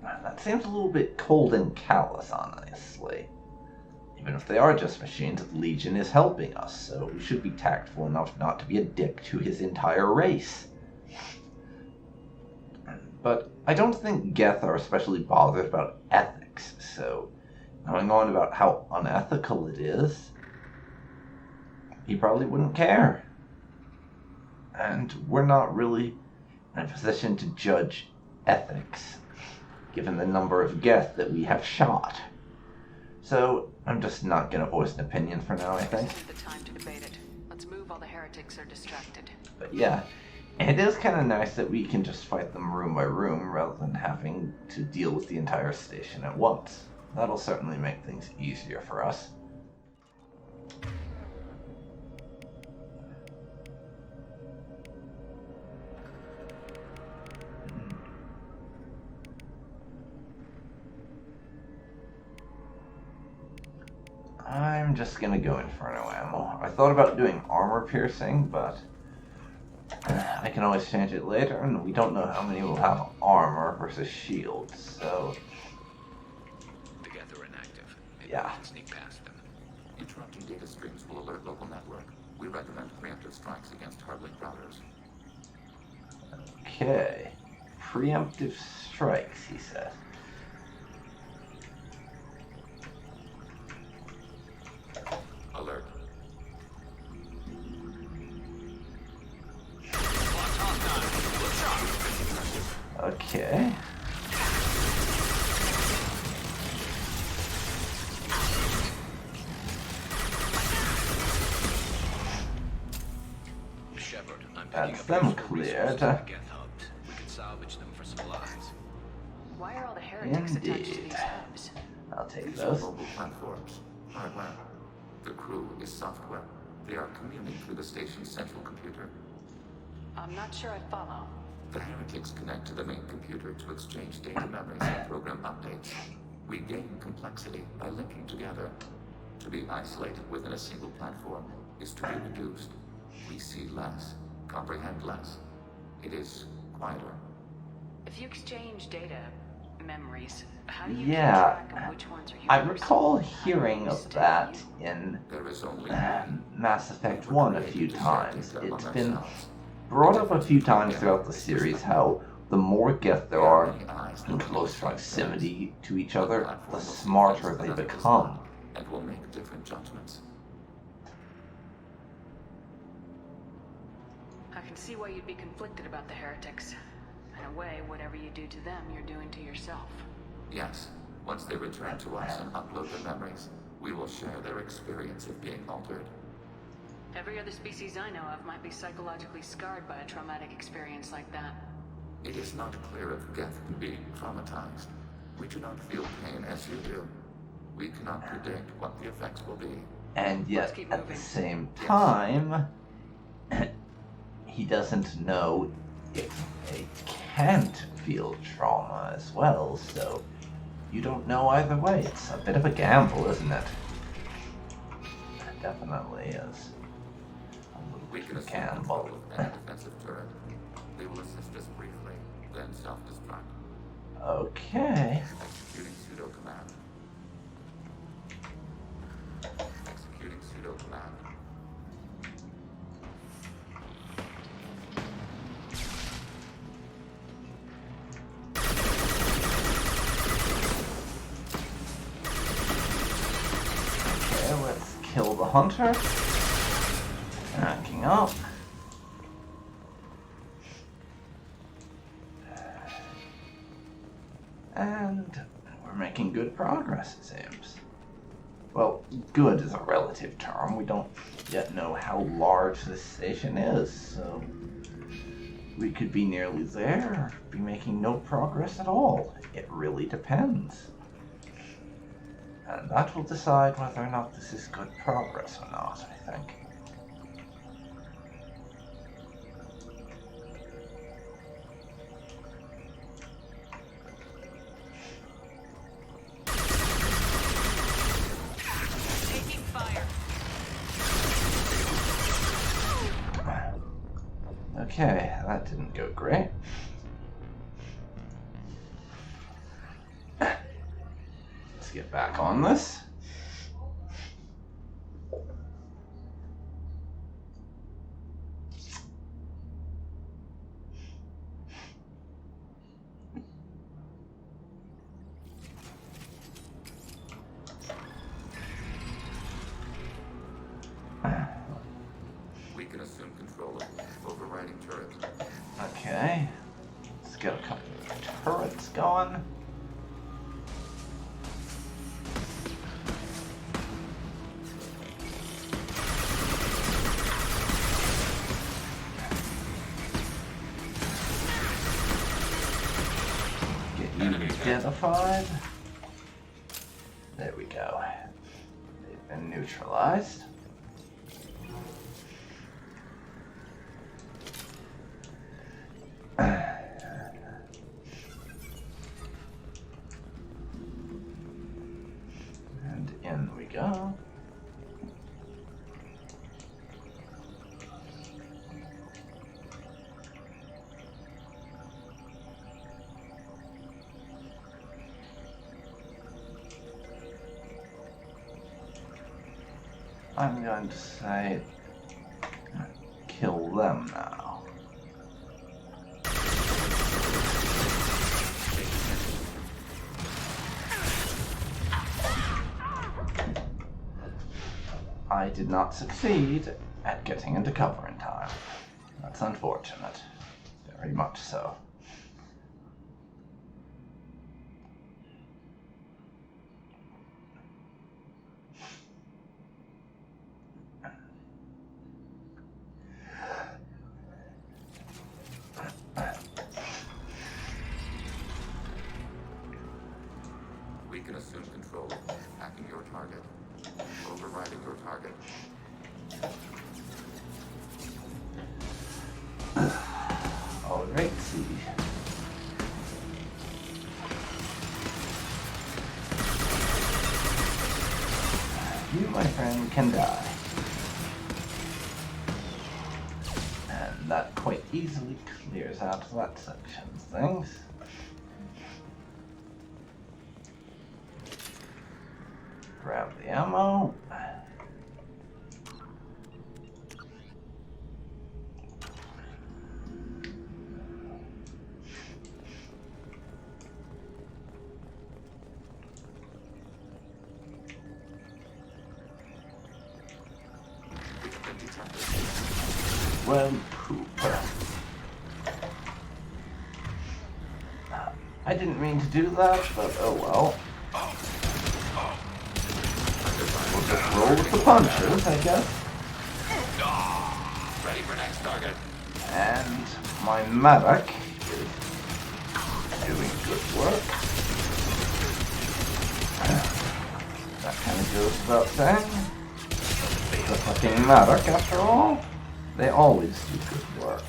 That seems a little bit cold and callous, honestly. Even if they are just machines, the Legion is helping us, so we should be tactful enough not to be a dick to his entire race. But I don't think Geth are especially bothered about ethics, so going on about how unethical it is, he probably wouldn't care. And we're not really in a position to judge ethics, given the number of Geth that we have shot. So I'm just not going to voice an opinion for now, I think. This isn't the time to debate it. Let's move while the heretics are distracted. But yeah, It is kind of nice that we can just fight them room by room rather than having to deal with the entire station at once. That'll certainly make things easier for us. I'm just gonna go Inferno ammo. I thought about doing armor piercing, but I can always change it later, and we don't know how many will have armor versus shields, so... Together inactive. Yeah. Sneak past them. Interrupting data streams will alert local network. We recommend preemptive strikes against hard-link routers. Okay. Preemptive strikes, he says. Alert. Okay. Shepard, I'm That's them cleared. Geth hubs. We can salvage them for supplies. Why are all the heretics attached to Indeed. these hubs? I'll take These are those. mobile platforms. Hardware. The crew is software. They are communing through the station's central computer. I'm not sure I follow. The heretics connect to the main computer to exchange data memories and program updates. We gain complexity by linking together. To be isolated within a single platform is to be reduced. We see less, comprehend less. It is quieter. If you exchange data, memories, how do you Yeah, keep track of which ones are yours? I recall hearing of that in There is only Mass Effect 1 a few times. It's been brought up a few times throughout the series how the more Geth there are in close proximity to each other, the smarter they become. and will make different judgments. I can see why you'd be conflicted about the heretics. In a way, whatever you do to them, you're doing to yourself. Yes, once they return to us and upload their memories, we will share their experience of being altered. Every other species I know of might be psychologically scarred by a traumatic experience like that. It is not clear if Geth can be traumatized. We do not feel pain as you do. We cannot predict what the effects will be. And yet, at the same time, he doesn't know if they can't feel trauma as well, so you don't know either way. It's a bit of a gamble, isn't it? It definitely is. We can assume control of any defensive turret. They will assist us briefly, then self-destruct. Okay. Executing pseudo-command. Executing pseudo-command. Okay, let's kill the hunter. Backing up. And we're making good progress, it seems. Well, good is a relative term. We don't yet know how large this station is, so we could be nearly there, or be making no progress at all. It really depends. And that will decide whether or not this is good progress or not, I think. Okay, that didn't go great. Let's get back on this. We can assume control of overriding turrets. Okay, let's get a couple of turrets going. de-identified. There we go. They've been neutralized. And in we go. I'm going to say, kill them now. I did not succeed at getting into cover in time. That's unfortunate. Very much so. We can assume control, hacking your target, overriding your target. Alright, see. You, my friend, can die. And that quite easily clears out that section of things. Grab the ammo. Well, poop. I didn't mean to do that, but oh well. We'll just roll with the punches, I guess. Ready for next target. And my medic is doing good work. That kind of goes without saying. The fucking medic, after all. They always do good work.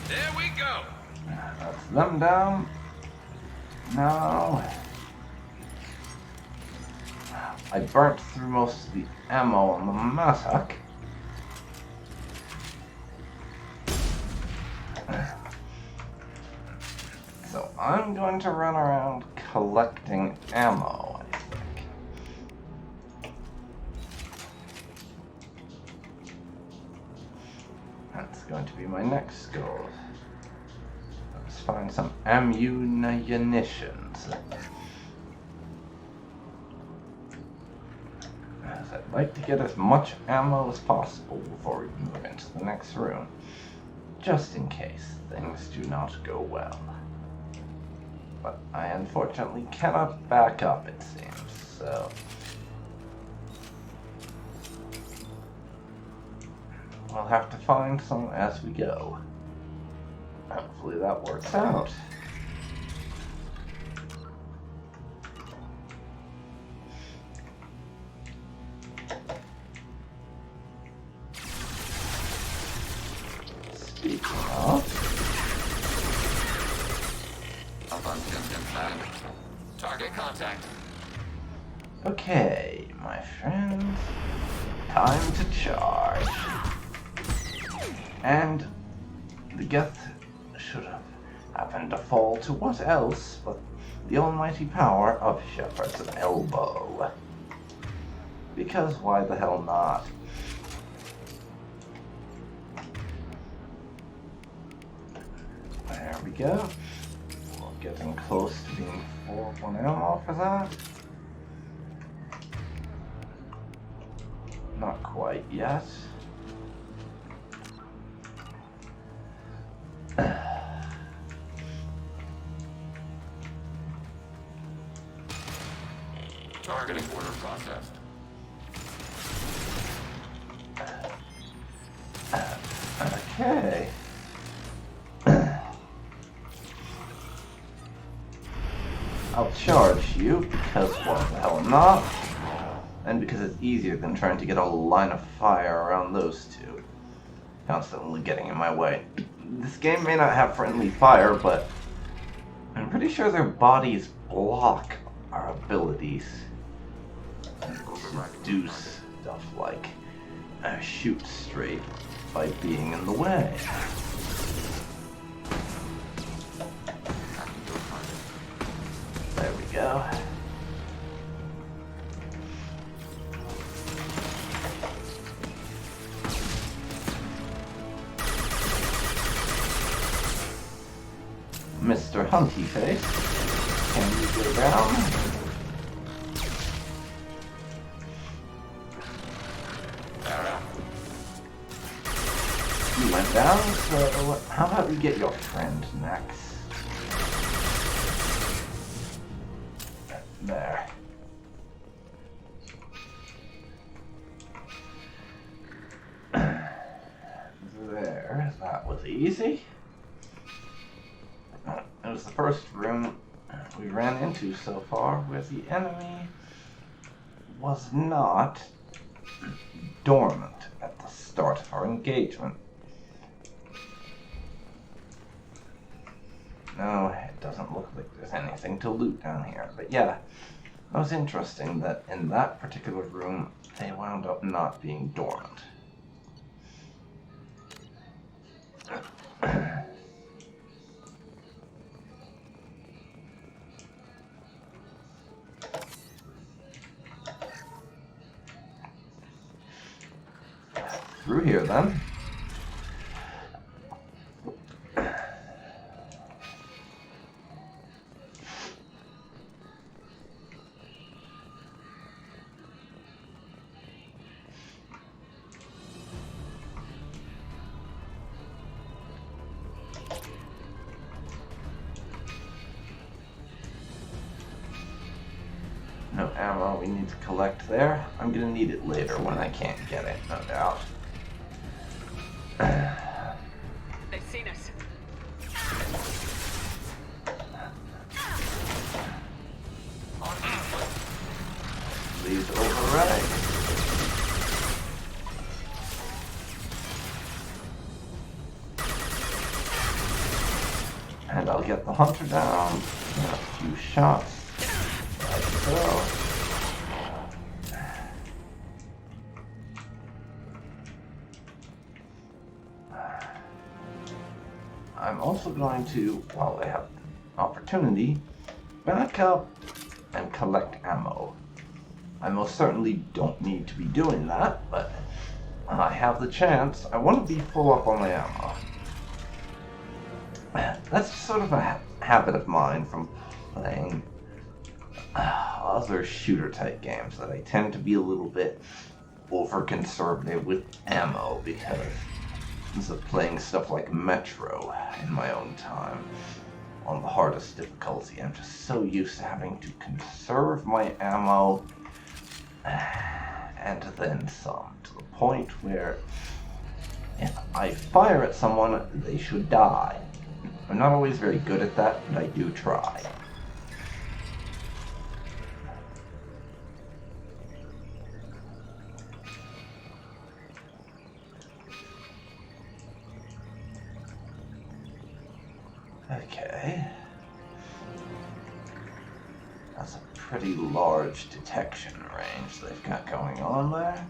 There we go. That's them down. Now, I burnt through most of the ammo on the medic. So I'm going to run around collecting ammo, I think. That's going to be my next goal. Let's find some ammunitions. As I'd like to get as much ammo as possible before we move into the next room, just in case things do not go well. But I unfortunately cannot back up, it seems, so... we'll have to find some as we go. Hopefully that works out. Speaking of... Target contact. Okay, my friend. Time to charge. And the Geth should have happened to fall to what else but the almighty power of Shepard's elbow. Because why the hell not? There we go. We're getting close to being 4-1 ammo for that. Not quite yet. Targeting order processed. Okay. I'll charge you because why the hell not? And because it's easier than trying to get a line of fire around those two. Constantly getting in my way. This game may not have friendly fire, but I'm pretty sure their bodies block our abilities. And do stuff like shoot straight by being in the way. There we go. Mr. Hunty Face, can you go down? You went down, so how about we get your friend next? There. There, that was easy. It was the first room we ran into so far where the enemy was not dormant at the start of our engagement. No, it doesn't look like there's anything to loot down here. But yeah, it was interesting that in that particular room, they wound up not being dormant. Through here then. No ammo we need to collect there. I'm gonna need it later when I can't get it, no doubt. They've seen us. Please override. And I'll get the hunter down in a few shots. Like so. I'm also going to, while I have the opportunity, back up and collect ammo. I most certainly don't need to be doing that, but I have the chance. I want to be full up on my ammo. That's sort of a habit of mine from playing other shooter-type games, that I tend to be a little bit over-conservative with ammo because of playing stuff like Metro in my own time on the hardest difficulty. I'm just so used to having to conserve my ammo and then some, to the point where if I fire at someone, they should die. I'm not always very good at that, but I do try. Okay. That's a pretty large detection range they've got going on there.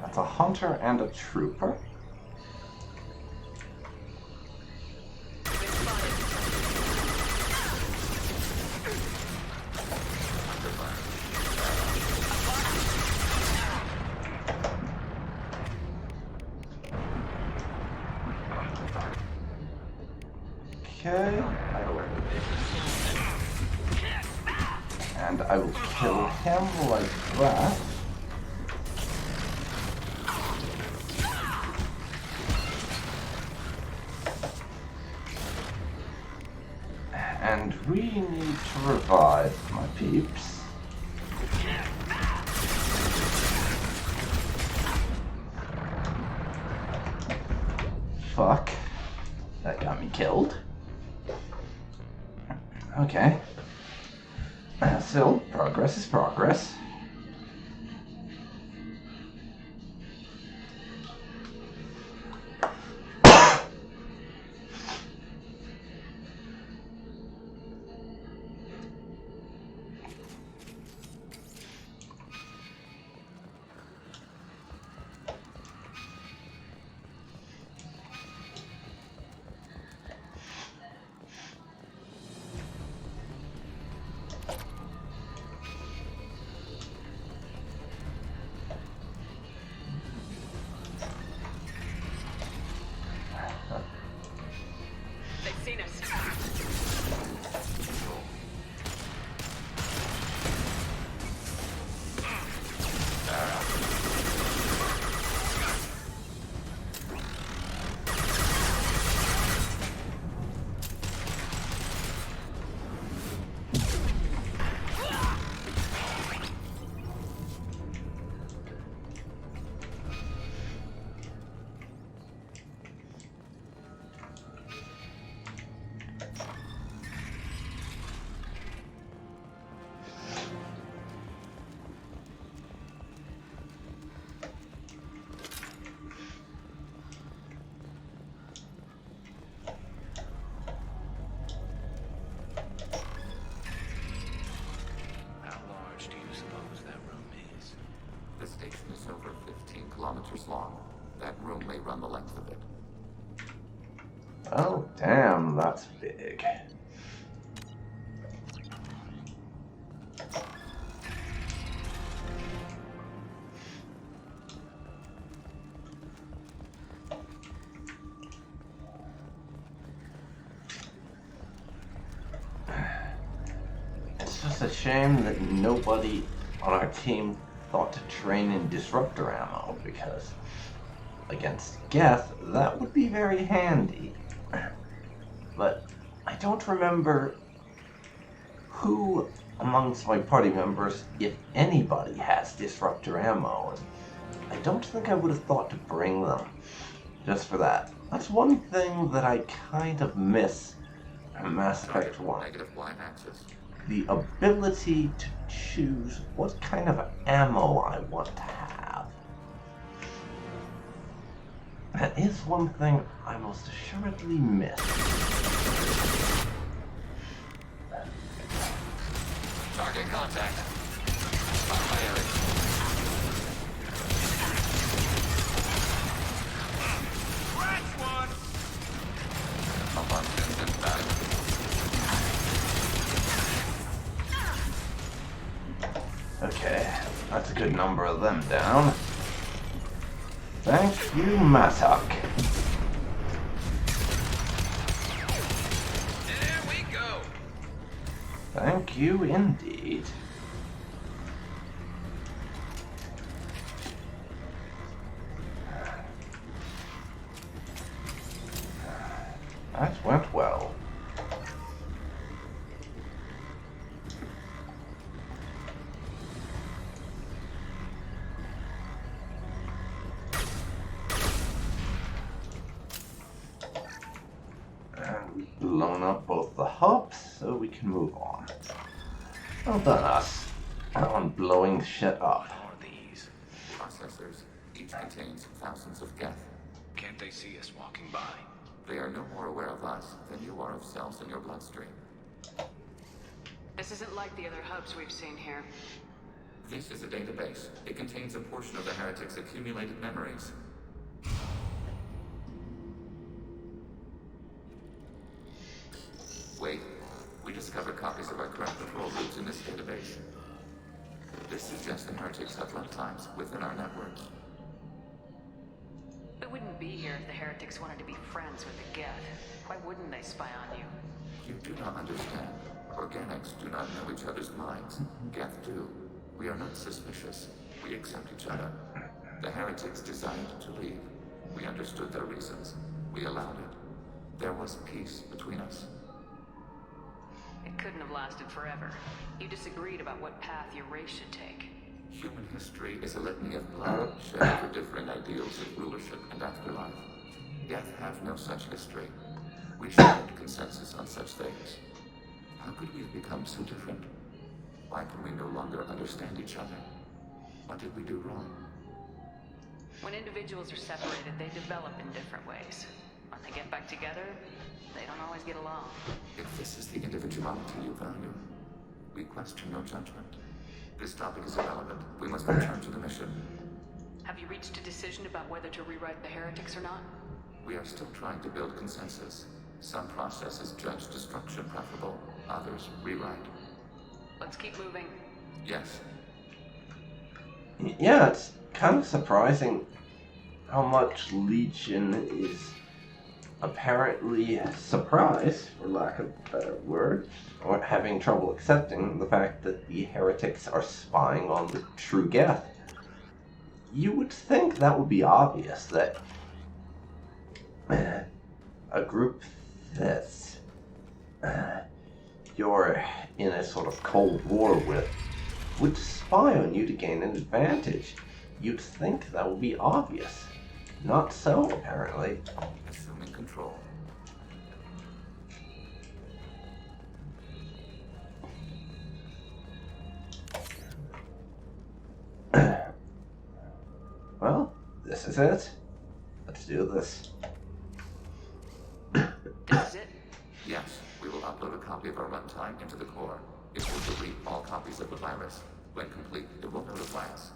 That's a hunter and a trooper. Okay. And I will kill him like that. And we need to revive my peeps. Fuck. That got me killed. Okay. Still, progress is progress. Kilometers long. That room may run the length of it. Oh, damn, that's big. It's just a shame that nobody on our team thought to train in disruptor ammo, because against Geth, that would be very handy. But I don't remember who amongst my party members, if anybody, has disruptor ammo, and I don't think I would have thought to bring them just for that. That's one thing that I kind of miss from Mass Effect 1. Negative blind access. The ability to choose what kind of ammo I want to have. That is one thing I most assuredly miss. Target contact. Spot my area. Scratch one! Up on distance back. Okay, that's a good number of them down. Thank you, Masak. There we go! Thank you indeed. That went well. And we've blown up both the hubs, so we can move on. Well done, us. On blowing shit up. These Processors. Each contains thousands of Geth. can't they see us walking by? They are no more aware of us than you are of cells in your bloodstream. This isn't like the other hubs we've seen here. This is a database. It contains a portion of the heretics' accumulated memories. Wait. We discovered copies of our current patrol routes in this database. This suggests the heretics have lifetimes within our network. We wouldn't be here if the heretics wanted to be friends with the Geth. Why wouldn't they spy on you? You do not understand. Organics do not know each other's minds. Geth do. We are not suspicious. We accept each other. The heretics desired to leave. We understood their reasons. We allowed it. There was peace between us. couldn't have lasted forever. You disagreed about what path your race should take. Human history is a litany of blood shared for differing ideals of rulership and afterlife. Death have no such history. We shared consensus on such things. How could we have become so different? Why can we no longer understand each other? What did we do wrong? When individuals are separated, they develop in different ways. When they get back together, they don't always get along. If this is the individuality you value, we question no judgment. This topic is irrelevant. We must return to the mission. Have you reached a decision about whether to rewrite the heretics or not? We are still trying to build consensus. Some processes judge destruction preferable, others rewrite. Let's keep moving. Yes. Yeah, it's kind of surprising how much Legion is apparently surprised, for lack of a better word, or having trouble accepting the fact that the heretics are spying on the true Geth. You would think that would be obvious, that a group that's you're in a sort of cold war with would spy on you to gain an advantage. You'd think that would be obvious. Not so, apparently. Assuming control. Well, this is it. Let's do this. This is it? Yes, we will upload a copy of our runtime into the core. It will delete all copies of the virus. When complete, it will notify us.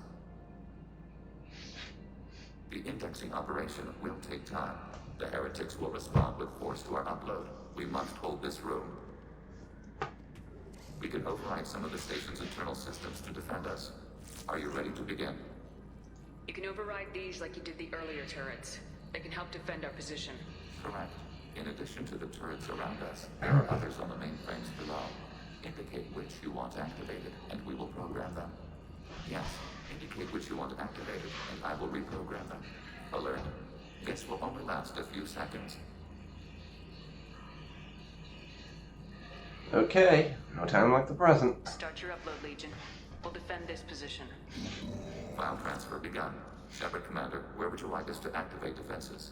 The indexing operation will take time. The heretics will respond with force to our upload. We must hold this room. We can override some of the station's internal systems to defend us. Are you ready to begin? You can override these like you did the earlier turrets. They can help defend our position. Correct. In addition to the turrets around us, there are others on the mainframes below. Indicate which you want activated, and we will program them. Yes, indicate which you want activated, and I will reprogram them. Alert. This will only last a few seconds. Okay, no time like the present. Start your upload, Legion. We'll defend this position. File transfer begun. Shepard Commander, where would you like us to activate defenses?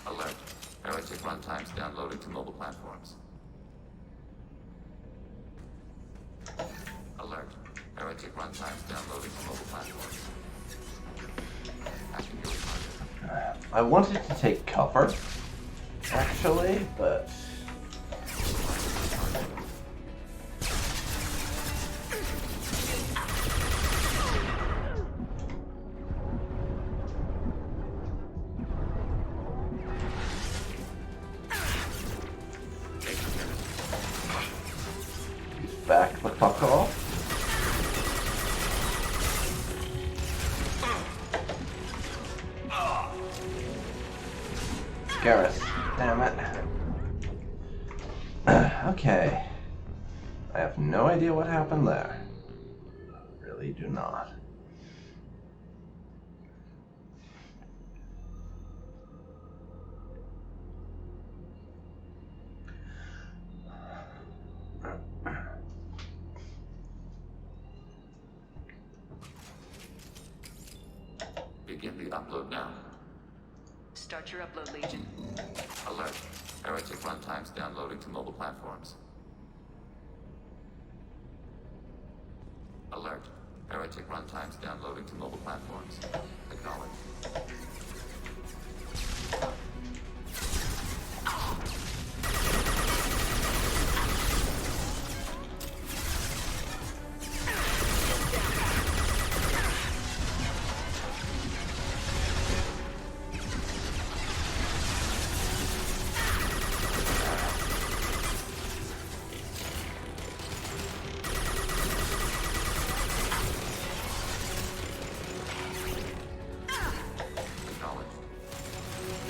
Alert. Heretic runtimes downloading to mobile platforms. Alert. Heretic runtimes downloading to mobile platforms. I wanted to take cover, actually, but... Back the fuck off. Garrus, damn it. Okay. I have no idea what happened there. Really do not. Begin the upload now. Start your upload, Legion. Alert. Heretic runtimes downloading to mobile platforms. Alert. Heretic runtimes downloading to mobile platforms. Acknowledge.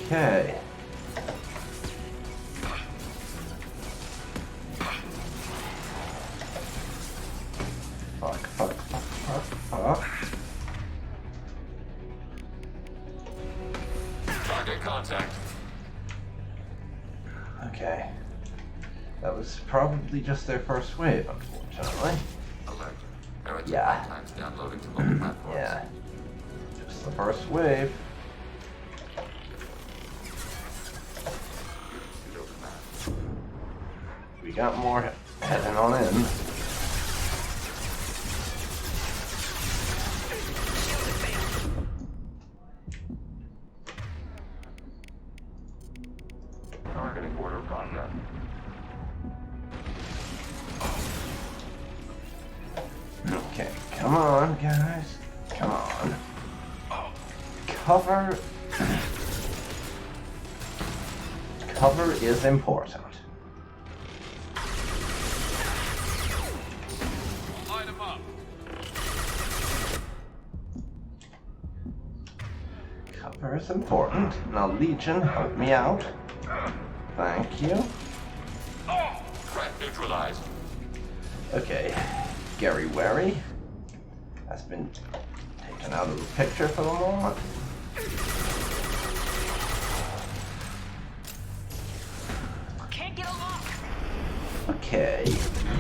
Okay. Fuck. Target contact. Okay. That was probably just their first wave, unfortunately. Alert. Heretic Yeah. times downloading to local platforms. Yeah. Just the first wave. Pseudo command. We got more heading on in. Targeting order progress. Okay, come on, guys. Come on. Cover. Cover is important. Light him up. Cover is important. Now, Legion, help me out. Thank you. Threat neutralized. Okay, Gary Wary has been taken out of the picture for the moment. Can't get along. Okay,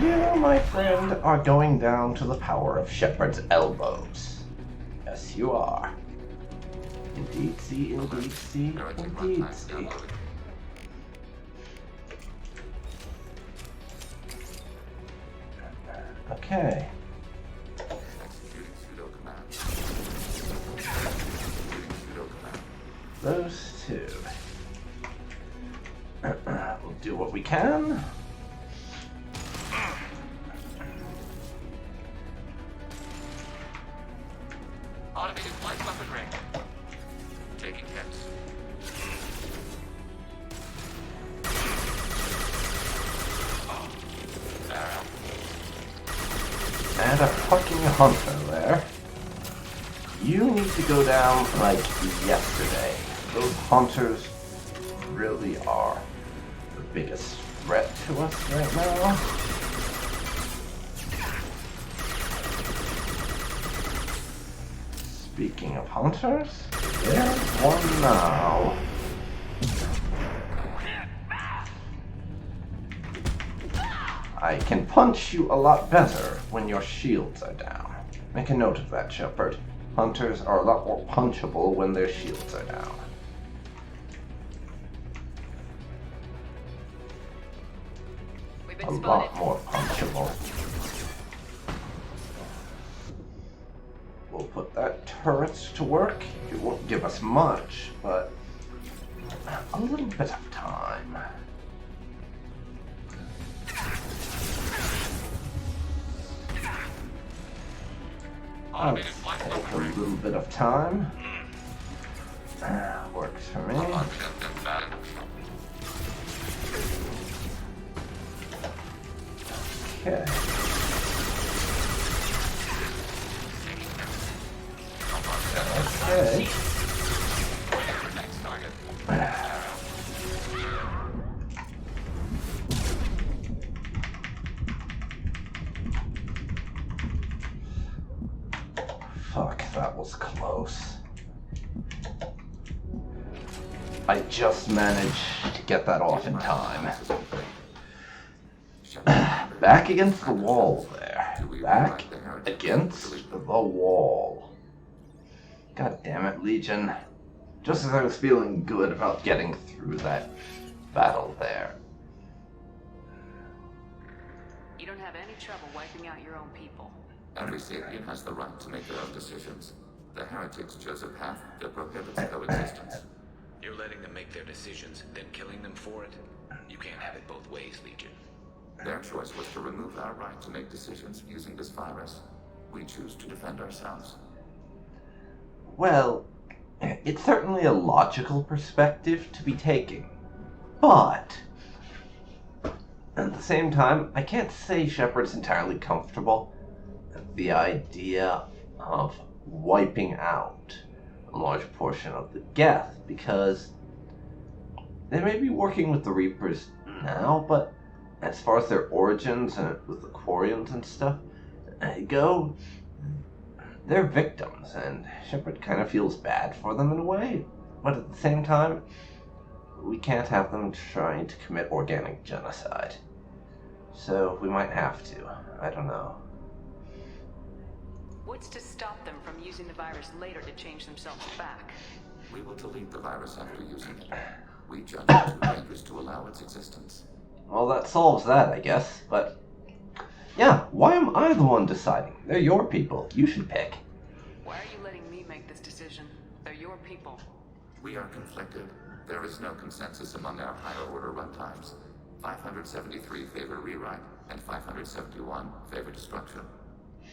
you, my friend, are going down to the power of Shepard's elbows. Yes, you are. Indeed, see, indeed, see, Heretic indeed, times see. downloading. Okay. Executing pseudo command. Executing pseudo command. Those two. We'll do what we can. Automated flight weaponry. Taking hits. Arrow. And a fucking hunter there. You need to go down like yesterday. Those hunters really are the biggest threat to us right now. Speaking of hunters, there's one now. I can punch you a lot better when your shields are down. Make a note of that, Shepard. Hunters are a lot more punchable when their shields are down. We've been A spotted. lot more punchable. We'll put that turret to work. It won't give us much, but a little bit of time. I'll take a little bit of time. Works for me. Okay. Okay. Fuck, that was close. I just managed to get that off in time. Back against the wall there. Back against the wall. God damn it, Legion. Just as I was feeling good about getting through that battle there. You don't have any trouble wiping out your own people. Every sapient has the right to make their own decisions. The heretics chose a path that prohibits coexistence. You're letting them make their decisions, then killing them for it? You can't have it both ways, Legion. Their choice was to remove our right to make decisions using this virus. We choose to defend ourselves. Well, it's certainly a logical perspective to be taking. But at the same time, I can't say Shepard's entirely comfortable with the idea of wiping out a large portion of the Geth, because they may be working with the Reapers now, but as far as their origins and with the Quarians and stuff go, they're victims, and Shepard kind of feels bad for them in a way, but at the same time, we can't have them trying to commit organic genocide. So we might have to. I don't know. What's to stop them from using the virus later to change themselves back? We will delete the virus after using it. We judge it too dangerous to allow its existence. Well, that solves that, I guess, but... Yeah, why am I the one deciding? They're your people. You should pick. Why are you letting me make this decision? They're your people. We are conflicted. There is no consensus among our higher order runtimes. 573 favor rewrite, and 571 favor destruction.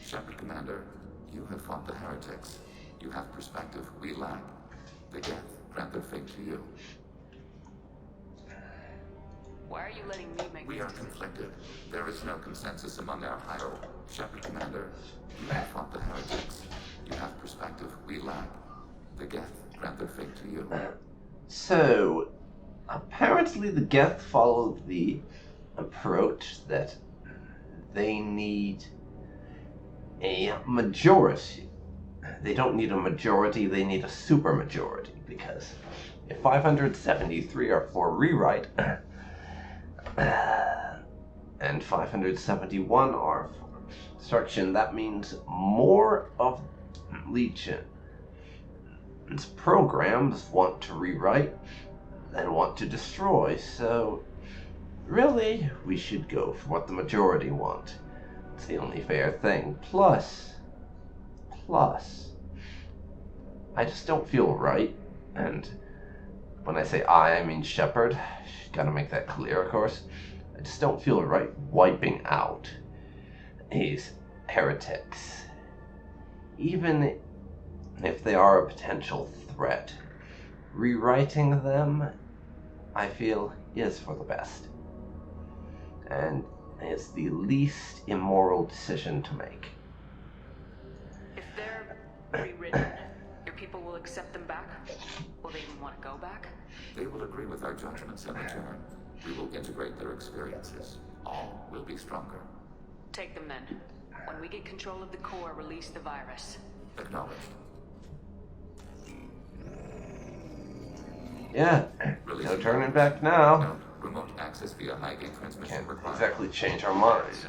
Shepard Commander, you have fought the heretics. You have perspective we lack. The Geth grant their fate to you. Why are you letting me make We are conflicted. There is no consensus among our higher. Shepard Commander, you have fought the heretics. You have perspective we lack. The Geth grant their fate to you. So, apparently the Geth followed the approach that they need a majority. They don't need a majority, they need a supermajority, because if 573 are for rewrite, and 571 are for destruction, that means more of Legion's programs want to rewrite than want to destroy, so really, we should go for what the majority want. It's the only fair thing. Plus, I just don't feel right, and when I say I mean Shepard. Gotta make that clear, of course. I just don't feel right wiping out these heretics. Even if they are a potential threat, rewriting them, I feel, is for the best. And is the least immoral decision to make. If they're rewritten, your people will accept them back? Will they even want to go back? They will agree with our judgments in return. We will integrate their experiences. All will be stronger. Take them then. When we get control of the core, release the virus. Acknowledged. Yeah, no turning back now. No, remote access via high-gain transmission Can't required. exactly change our minds.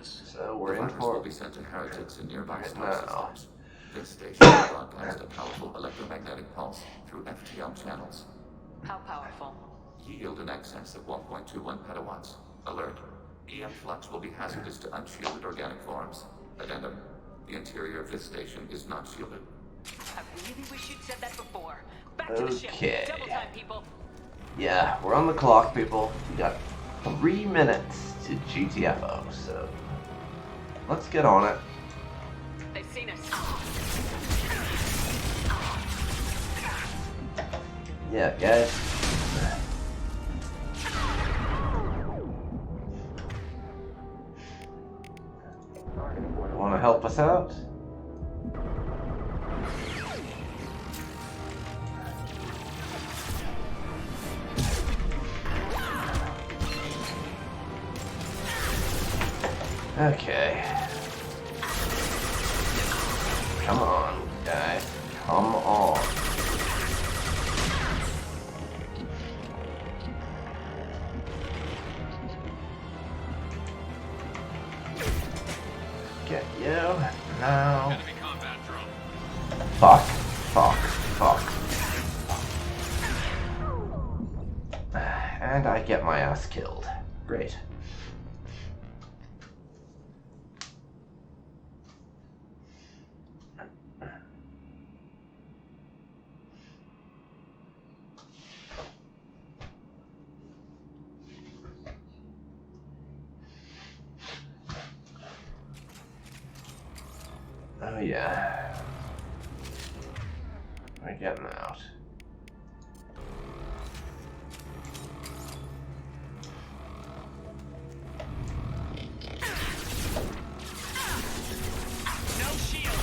So we're The in virus for will be sent to heretics in nearby right star now. systems. This station will broadcast a powerful electromagnetic pulse through FTL channels. How powerful? Yield in excess of 1.21 petawatts. Alert. EM flux will be hazardous to unshielded organic forms. Addendum. The interior of this station is not shielded. I really wish you'd said that before. Back to the ship. Okay. Double time, people. Yeah, we're on the clock, people. We got 3 minutes to GTFO, so let's get on it. They've seen us. Yeah, guys. Want to help us out? Okay. Come on, guys. Come on. Get you now. Fuck. And I get my ass killed. Great. Oh yeah. We're getting out. No shield.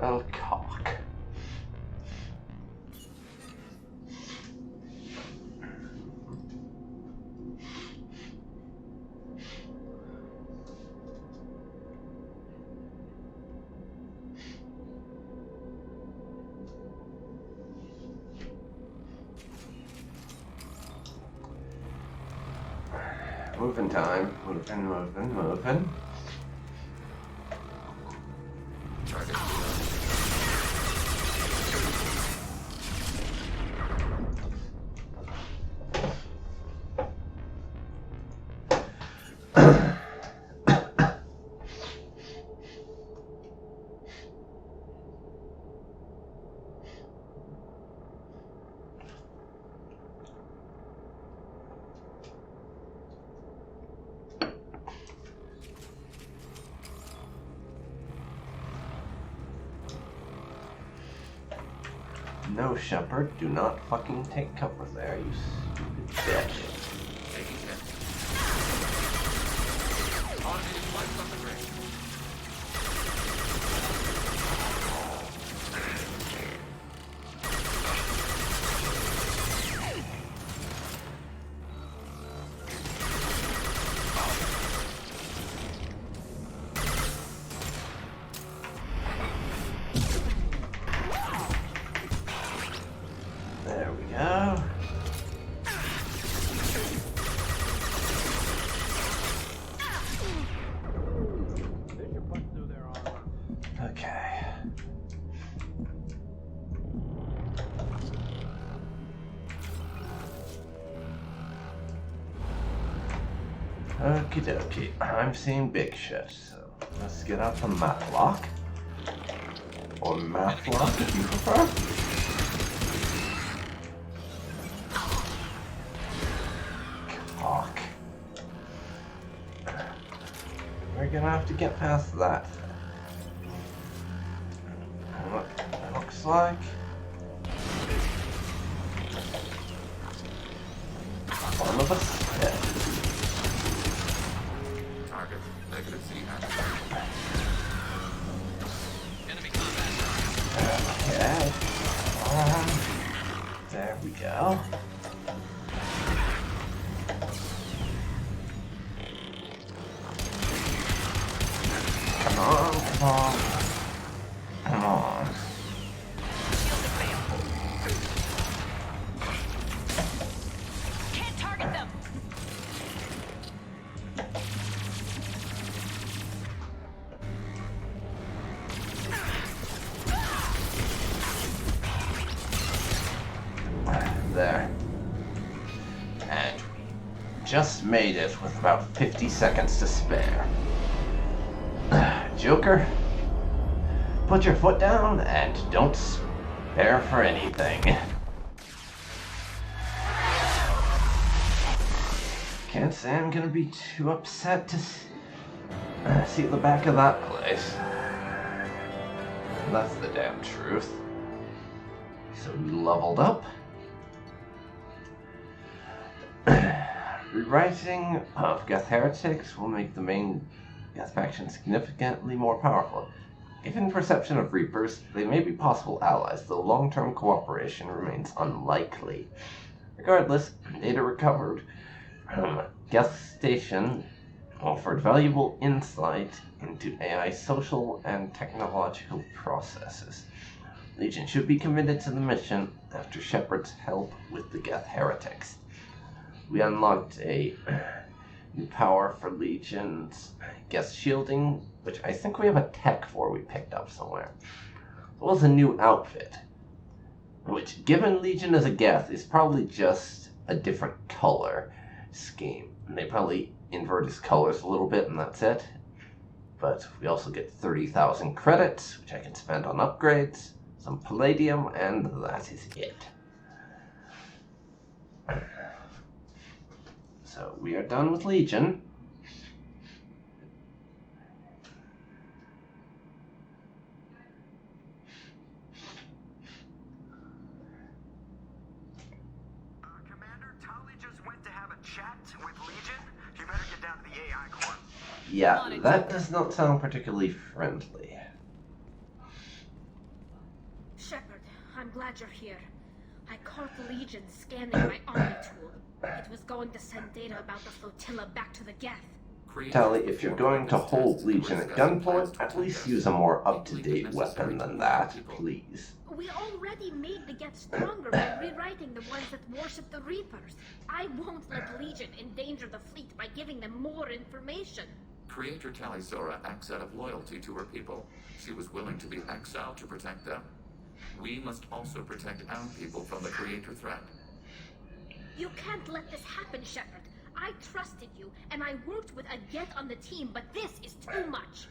Oh, cock. Moving time. Moving. Target. No, Shepard, do not fucking take cover there, you stupid bitch. There we go. Okay. Okie dokie. I'm seeing big shit, so let's get out the matlock. Or matlock if you prefer. Cock. We're gonna have to get past that. It looks like. One of us dead. Target. Negative C. Enemy combat. Okay. There we go. Come on. Can't target them. There. And we just made it with about 50 seconds to spare. Joker, put your foot down and don't spare for anything. Can't say I'm gonna be too upset to see the back of that place. That's the damn truth. So we leveled up. Rewriting of Geth Heretics will make the main Geth faction significantly more powerful. Given perception of Reapers, they may be possible allies, though long-term cooperation remains unlikely. Regardless, data recovered from Geth Station offered valuable insight into AI's social and technological processes. Legion should be committed to the mission after Shepard's help with the Geth Heretics. We unlocked a new power for Legion's Geth shielding, which I think we have a tech for we picked up somewhere. It was a new outfit, which, given Legion as a Geth, is probably just a different color scheme. And they probably invert his colors a little bit and that's it. But we also get 30,000 credits, which I can spend on upgrades, some palladium, and that is it. So we are done with Legion. Commander, Tali just went to have a chat with Legion. You better get down to the AI core. Yeah, that does not sound particularly friendly. Shepard, I'm glad you're here. I caught the Legion scanning my Omni tool. It was going to send data about the flotilla back to the Geth. Tally, if you're going to hold Legion at gunpoint, at least use a more up-to-date weapon than that, please. We already made the Geth stronger by rewriting the ones that worship the Reapers. I won't let Legion endanger the fleet by giving them more information. Creator Talizora acts out of loyalty to her people. She was willing to be exiled to protect them. We must also protect our people from the Creator threat. You can't let this happen, Shepard. I trusted you, and I worked with a Geth on the team, but this is too much.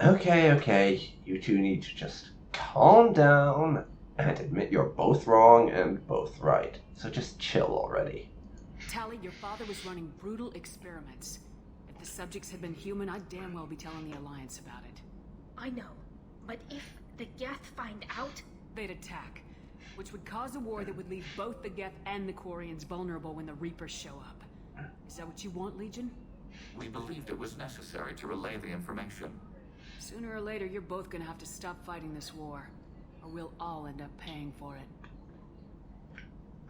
Okay. You two need to just calm down and admit you're both wrong and both right. So just chill already. Tally, your father was running brutal experiments. If the subjects had been human, I'd damn well be telling the Alliance about it. I know, but if the Geth find out... They'd attack, which would cause a war that would leave both the Geth and the Quarians vulnerable when the Reapers show up. Is that what you want, Legion? We believed it was necessary to relay the information. Sooner or later, you're both gonna have to stop fighting this war, or we'll all end up paying for it.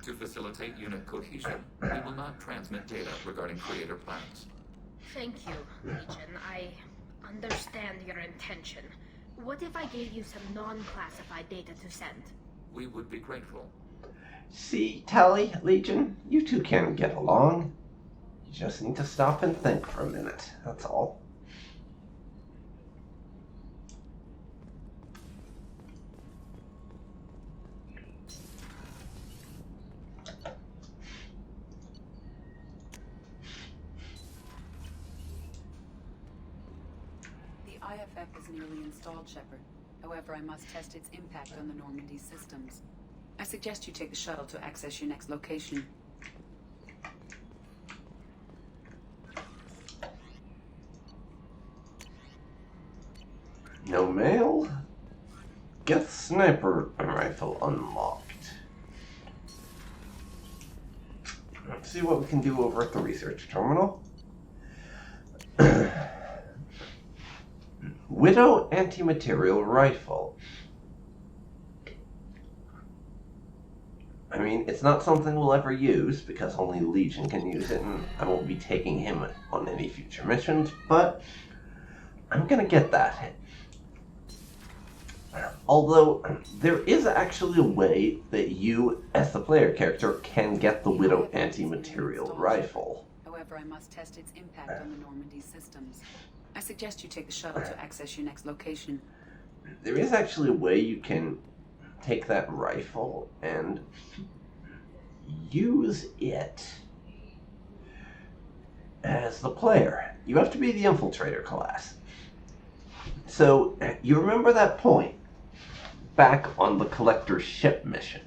To facilitate unit cohesion, we will not transmit data regarding Creator plans. Thank you, Legion. I understand your intention. What if I gave you some non-classified data to send? We would be grateful. See, Tally, Legion, you two can get along. You just need to stop and think for a minute, that's all. The IFF is nearly installed, Shepard. However, I must test its impact on the Normandy systems. I suggest you take the shuttle to access your next location. No mail? Geth sniper rifle unlocked. Let's see what we can do over at the research terminal. Widow anti-material rifle. I mean, it's not something we'll ever use because only Legion can use it, and I won't be taking him on any future missions, but I'm gonna get that. Although, there is actually a way that you, as the player character, can get the Widow anti-material rifle. However, I must test its impact on the Normandy systems. I suggest you take the shuttle to access your next location. There is actually a way you can take that rifle and use it as the player. You have to be the infiltrator class. So, you remember that point back on the collector's ship mission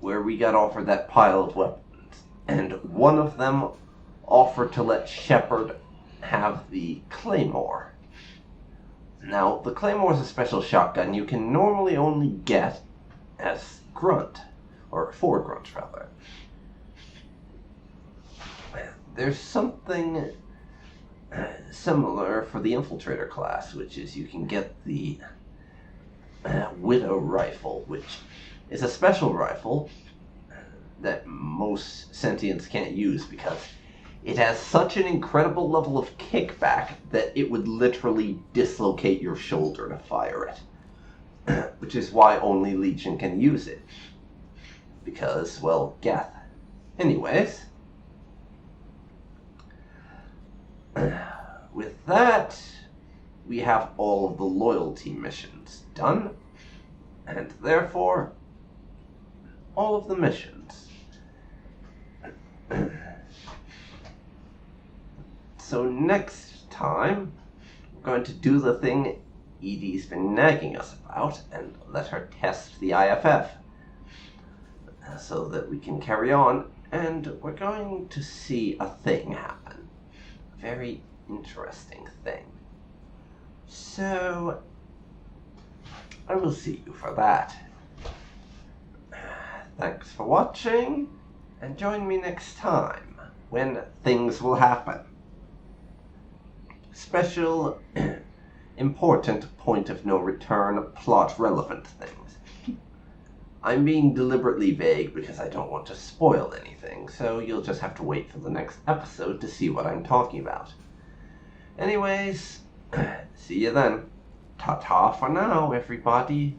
where we got offered that pile of weapons, and one of them offered to let Shepard have the Claymore. Now, the Claymore is a special shotgun you can normally only get as Grunt, or 4 Grunts rather. There's something similar for the Infiltrator class, which is you can get the Widow rifle, which is a special rifle that most sentients can't use because it has such an incredible level of kickback that it would literally dislocate your shoulder to fire it. Which is why only Legion can use it. Because, well, Geth. Anyways. With that, we have all of the loyalty missions done. And therefore, all of the missions. So next time, we're going to do the thing Edie's been nagging us about and let her test the IFF so that we can carry on, and we're going to see a thing happen. A very interesting thing. So, I will see you for that. Thanks for watching, and join me next time when things will happen. Special, important point of no return, plot relevant things. I'm being deliberately vague because I don't want to spoil anything, so you'll just have to wait for the next episode to see what I'm talking about. Anyways, see you then. Ta-ta for now, everybody.